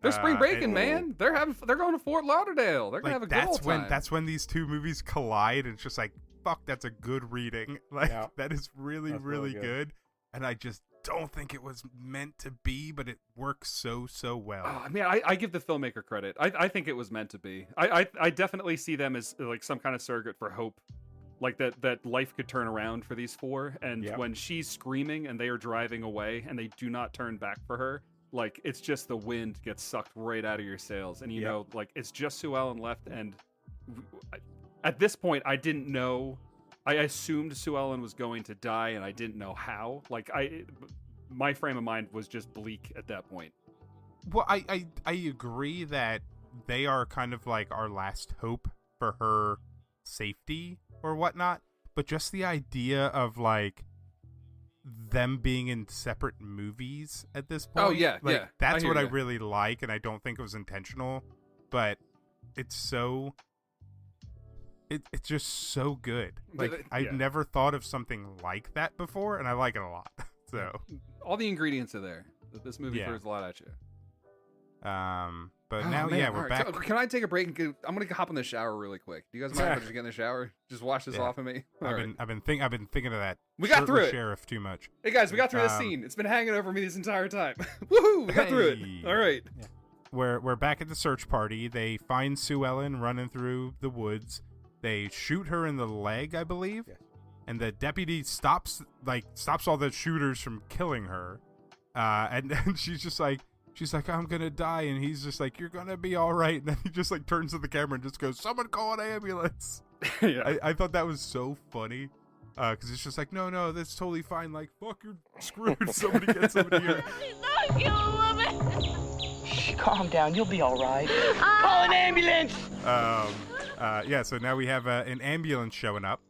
They're spring breaking, man. They're going to Fort Lauderdale. They're gonna have a good old time. That's when these two movies collide, and it's just like, fuck, that's a good reading. Like that is really good. And I just don't think it was meant to be, but it works so well. I mean, I give the filmmaker credit. I think it was meant to be. I definitely see them as like some kind of surrogate for hope. Like that life could turn around for these 4, and when she's screaming and they are driving away and they do not turn back for her, like it's just the wind gets sucked right out of your sails, and you know, like it's just Sue Ellen left. And at this point, I didn't know. I assumed Sue Ellen was going to die, and I didn't know how. Like my frame of mind was just bleak at that point. Well, I agree that they are kind of like our last hope for her safety or whatnot, but just the idea of like them being in separate movies at this point, that's what I really like, and I don't think it was intentional, but it's just so good. Like I've never thought of something like that before, and I like it a lot. So all the ingredients are there. This movie throws a lot at you. But now, we're back. Can I take a break? I'm gonna hop in the shower really quick. Do you guys mind if I just get in the shower? Just wash this off of me. I've been thinking of that. We got through it. Sheriff too much. Hey guys, we got through this scene. It's been hanging over me this entire time. Woohoo! We got through it. All right. Yeah. We're back at the search party. They find Sue Ellen running through the woods. They shoot her in the leg, I believe, and the deputy stops all the shooters from killing her. And then she's like, I'm gonna die, and he's just like, you're gonna be all right. And then he just like turns to the camera and just goes, someone call an ambulance. Yeah. I thought that was so funny, because it's just like, no, that's totally fine. Like, fuck, you're screwed. Somebody get somebody here. Shh, calm down. You'll be all right. Call an ambulance. Yeah. So now we have an ambulance showing up.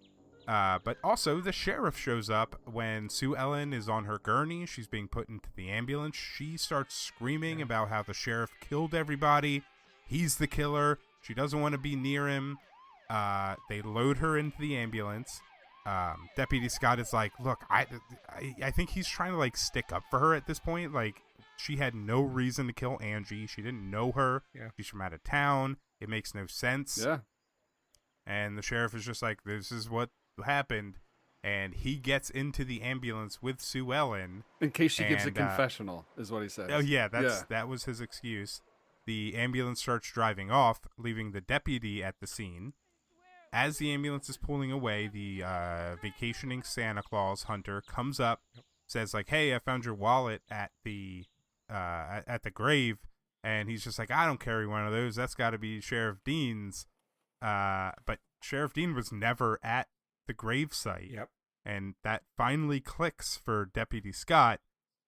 But also the sheriff shows up when Sue Ellen is on her gurney. She's being put into the ambulance. She starts screaming about how the sheriff killed everybody. He's the killer. She doesn't want to be near him. They load her into the ambulance. Deputy Scott is like, look, I think he's trying to like stick up for her at this point. Like, she had no reason to kill Angie. She didn't know her. Yeah. She's from out of town. It makes no sense. Yeah. And the sheriff is just like, this is what happened. And he gets into the ambulance with Sue Ellen. In case she gives a confessional, is what he says. Oh, yeah, that was his excuse. The ambulance starts driving off, leaving the deputy at the scene. As the ambulance is pulling away, the vacationing Santa Claus hunter comes up, says like, hey, I found your wallet at the grave. And he's just like, I don't carry one of those. That's got to be Sheriff Dean's. But Sheriff Dean was never at the grave site. Yep. And that finally clicks for Deputy Scott.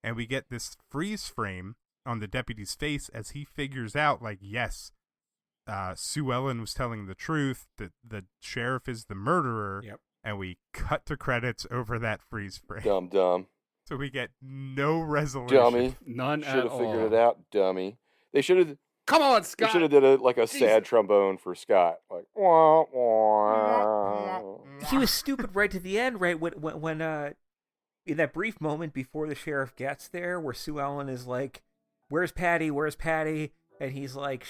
And we get this freeze frame on the deputy's face as he figures out, like, yes, Sue Ellen was telling the truth, that the sheriff is the murderer. Yep. And we cut to credits over that freeze frame. Dumb. So we get no resolution. Dummy. None at all. Should have figured it out, dummy. They should have. Come on, Scott. They should have did a sad trombone for Scott, like wah wah. He was stupid right to the end, right when in that brief moment before the sheriff gets there, where Sue Ellen is like, "Where's Patty? Where's Patty?" And he's like,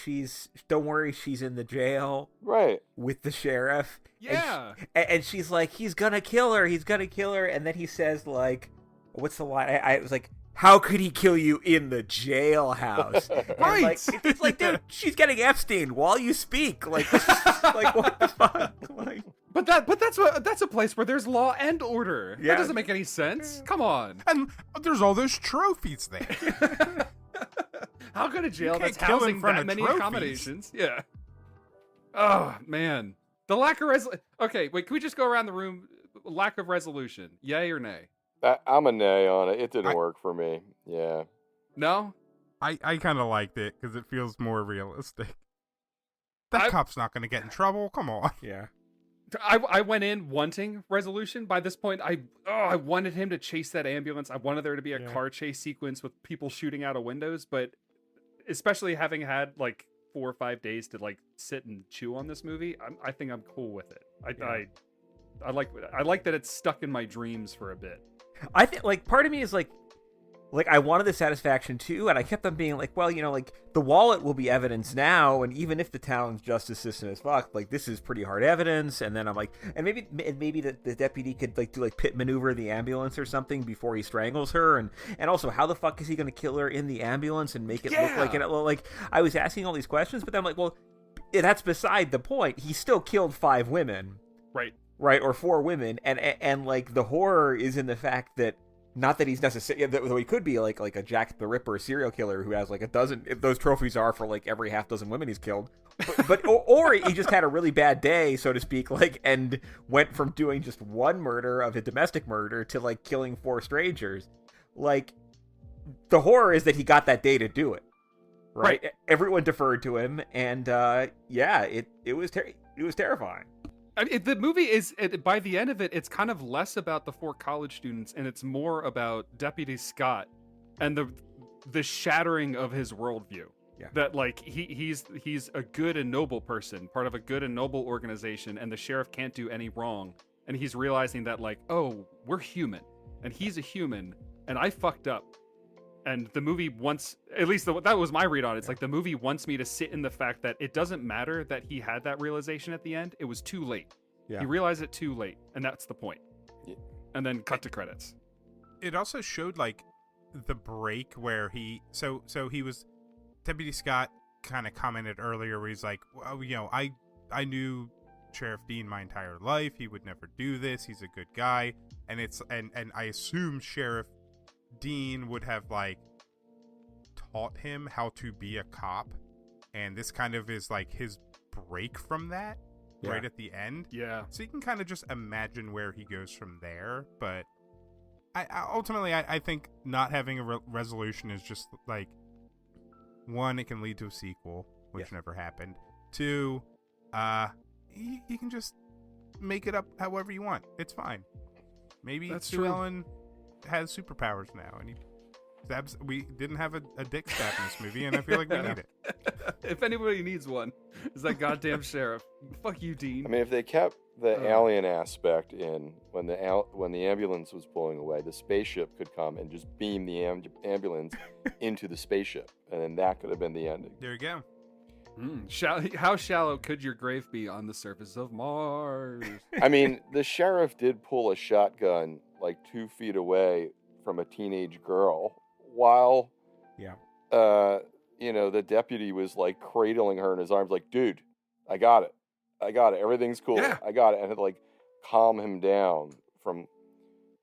don't worry, she's in the jail, right, with the sheriff. Yeah. And she's like, he's gonna kill her. And then he says like, what's the line? I was like, how could he kill you in the jailhouse? Right. Like, it's like, dude, she's getting Epstein while you speak. Like, this is just, like, what the fuck? Like, but that's a place where there's law and order. Yeah. That doesn't make any sense. Come on. And there's all those trophies there. How could a jail You that's can't kill in housing front that of many trophies. accommodations? Yeah. Oh man, the lack of Okay, wait. Can we just go around the room? Lack of resolution. Yay or nay? I'm a nay on it. It didn't work for me. Yeah. No. I kind of liked it because it feels more realistic. That cop's not going to get in trouble. Come on. Yeah. I went in wanting resolution. By this point, I wanted him to chase that ambulance. I wanted there to be a car chase sequence with people shooting out of windows. But especially having had like 4 or 5 days to like sit and chew on this movie, I think I'm cool with it. I like that it's stuck in my dreams for a bit. I think, like, part of me is like I wanted the satisfaction too, and I kept on being like, well, like the wallet will be evidence now, and even if the town's justice system is fucked, like this is pretty hard evidence. And then I'm like, and maybe the deputy could like do like pit maneuver the ambulance or something before he strangles her, and also how the fuck is he going to kill her in the ambulance and make it look like it? Like, I was asking all these questions, but then I'm like, well, that's beside the point. He still killed 5 women, right, or 4 women, and like the horror is in the fact that. Not that he's necessarily, though he could be like a Jack the Ripper serial killer who has like a dozen. If those trophies are for like every half dozen women he's killed, or he just had a really bad day, so to speak, like, and went from doing just one murder of a domestic murder to like killing 4 strangers. Like, the horror is that he got that day to do it. Right. Everyone deferred to him, and it was terrifying. I mean, the movie is, by the end of it, it's kind of less about the 4 college students, and it's more about Deputy Scott and the shattering of his worldview. Yeah. That like he's a good and noble person, part of a good and noble organization, and the sheriff can't do any wrong. And he's realizing that like, oh, we're human, and he's a human, and I fucked up. And the movie wants, at least that was my read on it. It's like the movie wants me to sit in the fact that it doesn't matter that he had that realization at the end. It was too late. Yeah. He realized it too late, and that's the point. Yeah. And then cut to credits. It also showed like the break where he was Deputy Scott kind of commented earlier where he's like, well, I knew Sheriff Dean my entire life. He would never do this. He's a good guy. And I assume Sheriff Dean would have like taught him how to be a cop, and this kind of is like his break from that right at the end. Yeah. So you can kind of just imagine where he goes from there, but ultimately, I think not having a resolution is just like, one, it can lead to a sequel, which never happened. Two, you can just make it up however you want. It's fine. Maybe Sue Ellen has superpowers now, and he stabs. We didn't have a dick stab in this movie, and I feel like we need it. If anybody needs one, it's that goddamn sheriff. Fuck you, Dean. I mean, if they kept the alien aspect in when the ambulance was pulling away, the spaceship could come and just beam the ambulance into the spaceship, and then that could have been the ending. There you go. How shallow could your grave be on the surface of Mars? I mean, the sheriff did pull a shotgun like 2 feet away from a teenage girl while, the deputy was like cradling her in his arms, like, dude, I got it. Everything's cool. Yeah. I got it. And had to like calm him down from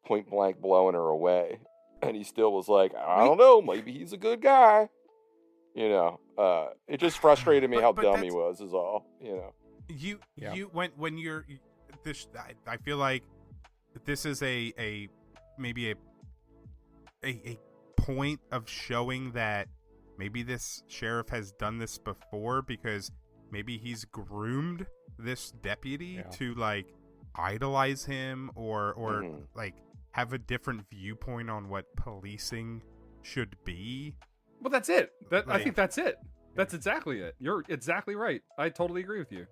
point blank blowing her away. And he still was like, I don't know, maybe he's a good guy. It just frustrated me how dumb he was, is all. You when you're this, I feel like this is a maybe a point of showing that maybe this sheriff has done this before, because maybe he's groomed this deputy to like idolize him or like have a different viewpoint on what policing should be. Well, that's it. I think that's it. That's exactly it. You're exactly right. I totally agree with you.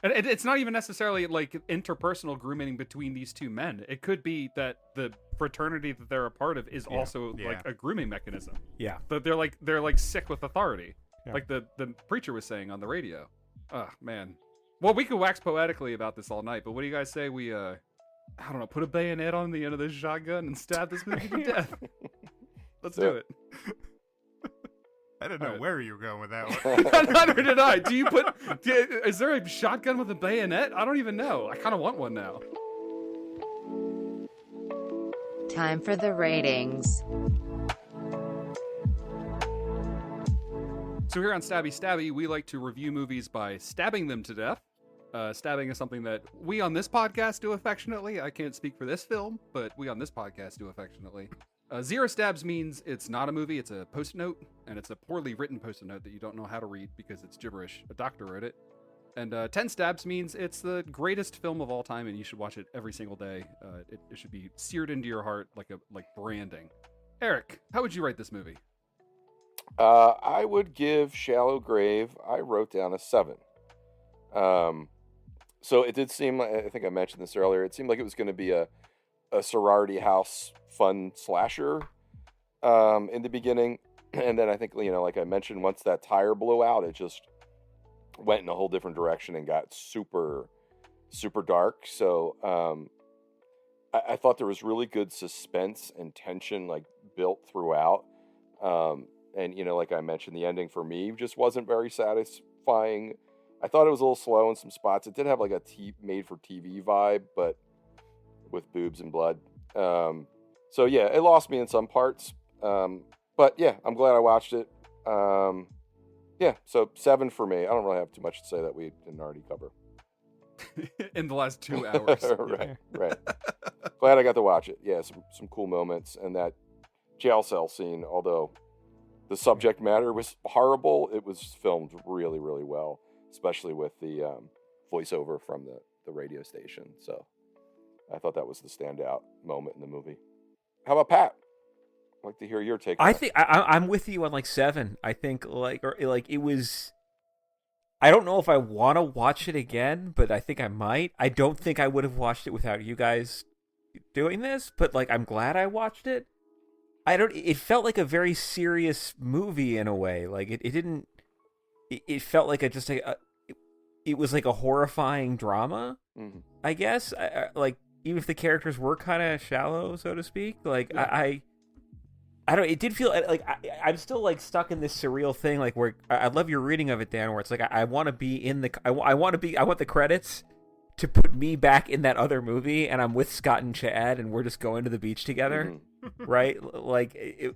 And it's not even necessarily like interpersonal grooming between these two men. It could be that the fraternity that they're a part of is also like a grooming mechanism. Yeah. But they're like sick with authority. Yeah. Like the preacher was saying on the radio. Oh, man. Well, we could wax poetically about this all night, but what do you guys say we I don't know, put a bayonet on the end of this shotgun and stab this movie to death? Let's do it. I don't know where you were going with that one. Neither did I. Is there a shotgun with a bayonet? I don't even know. I kind of want one now. Time for the ratings. So here on Stabby Stabby, we like to review movies by stabbing them to death. Stabbing is something that we on this podcast do affectionately. I can't speak for this film, but we on this podcast do affectionately. 0 stabs means it's not a movie, it's a post-it note, and it's a poorly written post-it note that you don't know how to read because it's gibberish. A doctor wrote it. And 10 stabs means it's the greatest film of all time, and you should watch it every single day. It should be seared into your heart like branding. Eric, how would you rate this movie? I would give Shallow Grave, I wrote down a 7. So it did seem, I think I mentioned this earlier, it seemed like it was going to be a sorority house fun slasher in the beginning. And then I think, like I mentioned, once that tire blew out, it just went in a whole different direction and got super, super dark. So I thought there was really good suspense and tension like built throughout. And, like I mentioned, the ending for me just wasn't very satisfying. I thought it was a little slow in some spots. It did have like a made-for-TV vibe, but with boobs and blood. So, yeah, it lost me in some parts. But, yeah, I'm glad I watched it. Yeah, so 7 for me. I don't really have too much to say that we didn't already cover. In the last 2 hours. Right. Glad I got to watch it. Yeah, some cool moments. And that jail cell scene, although the subject matter was horrible, it was filmed really, really well, especially with the voiceover from the radio station. So I thought that was the standout moment in the movie. How about Pat? I'd like to hear your take on it. I'm with you on like 7. I think like it was. I don't know if I want to watch it again, but I think I might. I don't think I would have watched it without you guys doing this, but like I'm glad I watched it. It felt like a very serious movie in a way. Like it didn't. It felt like it was like a horrifying drama. Mm-hmm. I guess. Like even if the characters were kind of shallow, so to speak. Like yeah. I don't. It did feel like I'm still like stuck in this surreal thing. Like where I love your reading of it, Dan. Where it's like I want to be in the. I want the credits to put me back in that other movie, and I'm with Scott and Chad, and we're just going to the beach together. right? Like,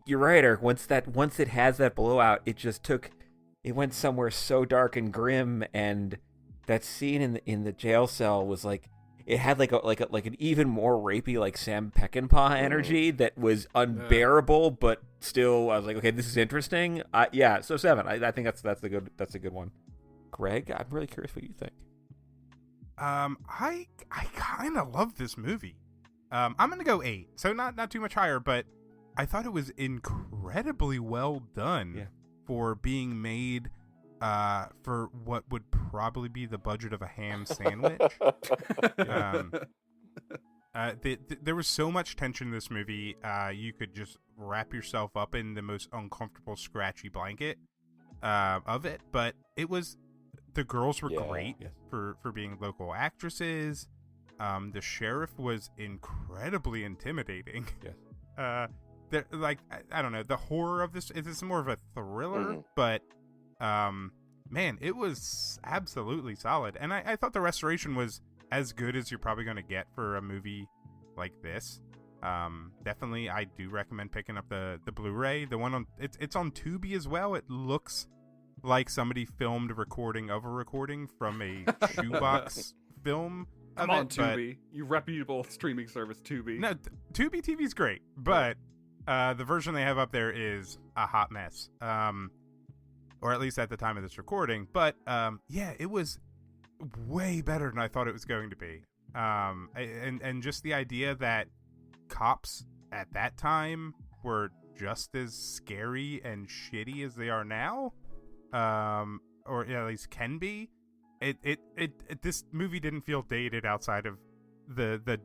you're right, Eric. Once it has that blowout, it went somewhere so dark and grim, and that scene in the jail cell was like, it had like an even more rapey, like Sam Peckinpah energy that was unbearable, but still I was like, okay, this is interesting. Yeah, so 7. I think that's a good one. Greg, I'm really curious what you think. I kind of love this movie. I'm gonna go 8, so not too much higher, but I thought it was incredibly well done for being made for what would probably be the budget of a ham sandwich. There was so much tension in this movie. You could just wrap yourself up in the most uncomfortable, scratchy blanket of it. But the girls were great for being local actresses. The sheriff was incredibly intimidating. I don't know, the horror of this is more of a thriller, but man, it was absolutely solid. And I thought the restoration was as good as you're probably going to get for a movie like this. Definitely, I do recommend picking up the Blu-ray. The one it's on Tubi as well. It looks like somebody filmed a recording of a recording from a shoebox film. Come on, Tubi, you reputable streaming service, Tubi. No, Tubi TV's great, but the version they have up there is a hot mess. Or at least at the time of this recording. But it was way better than I thought it was going to be. And just the idea that cops at that time were just as scary and shitty as they are now, or at least can be. This movie didn't feel dated outside of the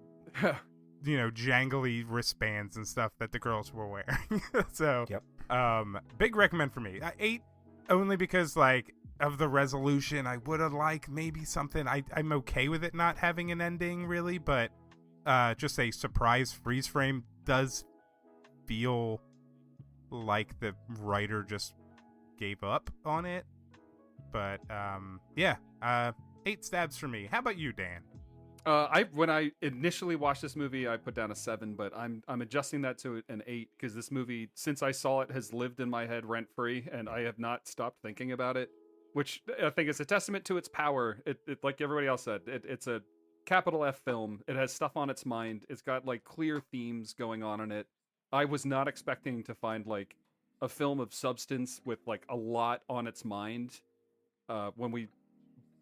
jangly wristbands and stuff that the girls were wearing. So, big recommend for me. 8. Only because, of the resolution, I would have liked maybe something. I'm okay with it not having an ending, really, but just a surprise freeze frame does feel like the writer just gave up on it. But, 8 stabs for me. How about you, Dan? When I initially watched this movie, I put down a 7, but I'm adjusting that to an 8 because this movie, since I saw it, has lived in my head rent free, and I have not stopped thinking about it, which I think is a testament to its power. It like everybody else said, it's a capital F film. It has stuff on its mind. It's got clear themes going on in it. I was not expecting to find a film of substance with a lot on its mind when we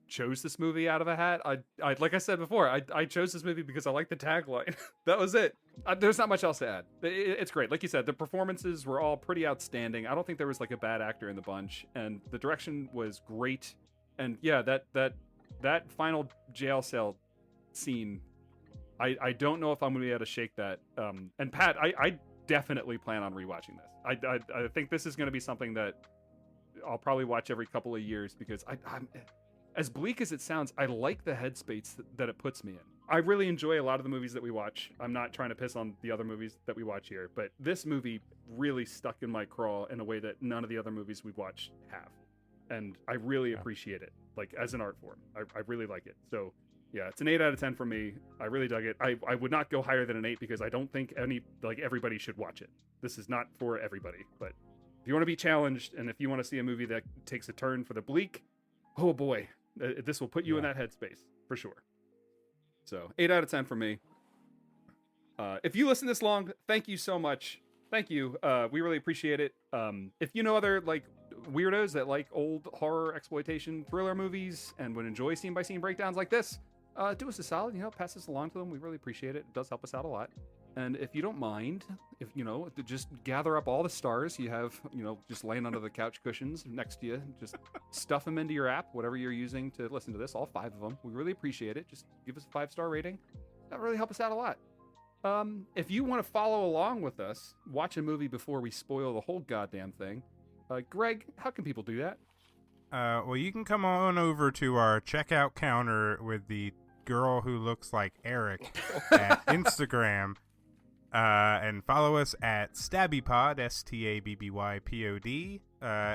chose this movie out of a hat. I like I said before, I chose this movie because I like the tagline. That was it. There's not much else to add. It's great. Like you said, the performances were all pretty outstanding. I don't think there was a bad actor in the bunch, and the direction was great. And yeah, that final jail cell scene, I don't know if I'm gonna be able to shake that. And Pat, I definitely plan on rewatching this. I think this is gonna be something that I'll probably watch every couple of years because I'm as bleak as it sounds, I like the headspace that it puts me in. I really enjoy a lot of the movies that we watch. I'm not trying to piss on the other movies that we watch here, but this movie really stuck in my craw in a way that none of the other movies we've watched have. And I really appreciate it, as an art form. I really like it. So, yeah, it's an 8 out of 10 for me. I really dug it. I would not go higher than an 8 because I don't think everybody should watch it. This is not for everybody, but if you want to be challenged and if you want to see a movie that takes a turn for the bleak, oh boy, this will put you in that headspace for sure. So 8 out of 10 for me. If you listen this long, thank you so much. Thank you. We really appreciate it. If you know other weirdos that like old horror exploitation thriller movies and would enjoy scene by scene breakdowns like this, do us a solid, pass this along to them. We really appreciate it. It does help us out a lot. And if you don't mind, if just gather up all the stars you have, just laying under the couch cushions next to you, just stuff them into your app, whatever you're using to listen to this, all 5 of them. We really appreciate it. Just give us a 5-star rating. That really help us out a lot. If you want to follow along with us, watch a movie before we spoil the whole goddamn thing, Greg, how can people do that? Well, you can come on over to our checkout counter with the girl who looks like Eric at Instagram. And follow us at StabbyPod, StabbyPod.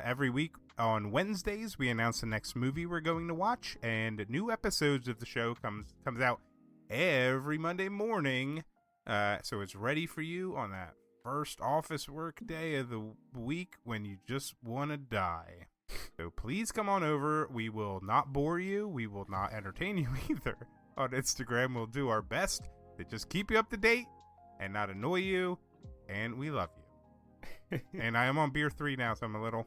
Every week on Wednesdays, we announce the next movie we're going to watch, and new episodes of the show comes out every Monday morning So it's ready for you on that first office work day of the week when you just want to die. So please come on over. We will not bore you. We will not entertain you either. On Instagram, we'll do our best to just keep you up to date and not annoy you. And we love you. And I am on beer 3 now, so I'm a little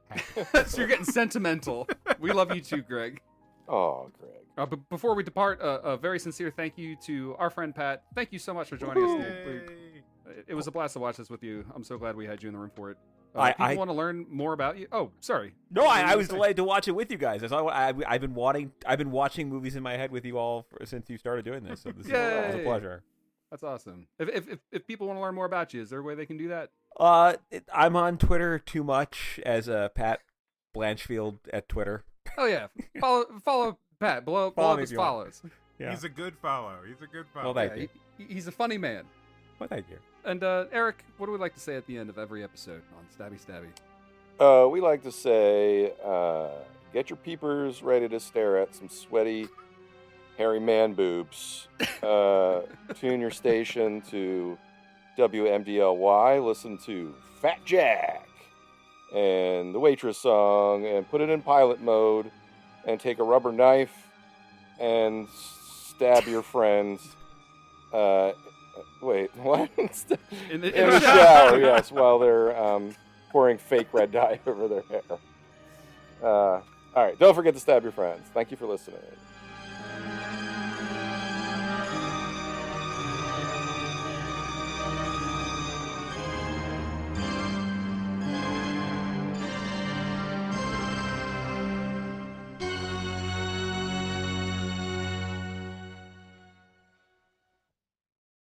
happy. So you're getting sentimental. We love you too, Greg. Oh, Greg. But before we depart, a very sincere thank you to our friend Pat. Thank you so much for joining us, dude. It was a blast to watch this with you. I'm so glad we had you in the room for it. People want to learn more about you. Oh, sorry. No, I was delighted to watch it with you guys. I've been watching movies in my head with you all since you started doing this. So this is a pleasure. That's awesome. If people want to learn more about you, is there a way they can do that? I'm on Twitter too much as Pat Blanchfield at Twitter. Oh yeah, follow Pat. Blow up his follows. Yeah. He's a good follow. Well, thank you. He's a funny man. Well, thank you. And Eric, what do we like to say at the end of every episode on Stabby Stabby? We like to say, get your peepers ready to stare at some sweaty, hairy man boobs. Tune your station to WMDLY. Listen to Fat Jack and the Waitress song, and put it in pilot mode, and take a rubber knife and stab your friends. Wait, what? in the shower, yes, while they're pouring fake red dye over their hair. All right, don't forget to stab your friends. Thank you for listening.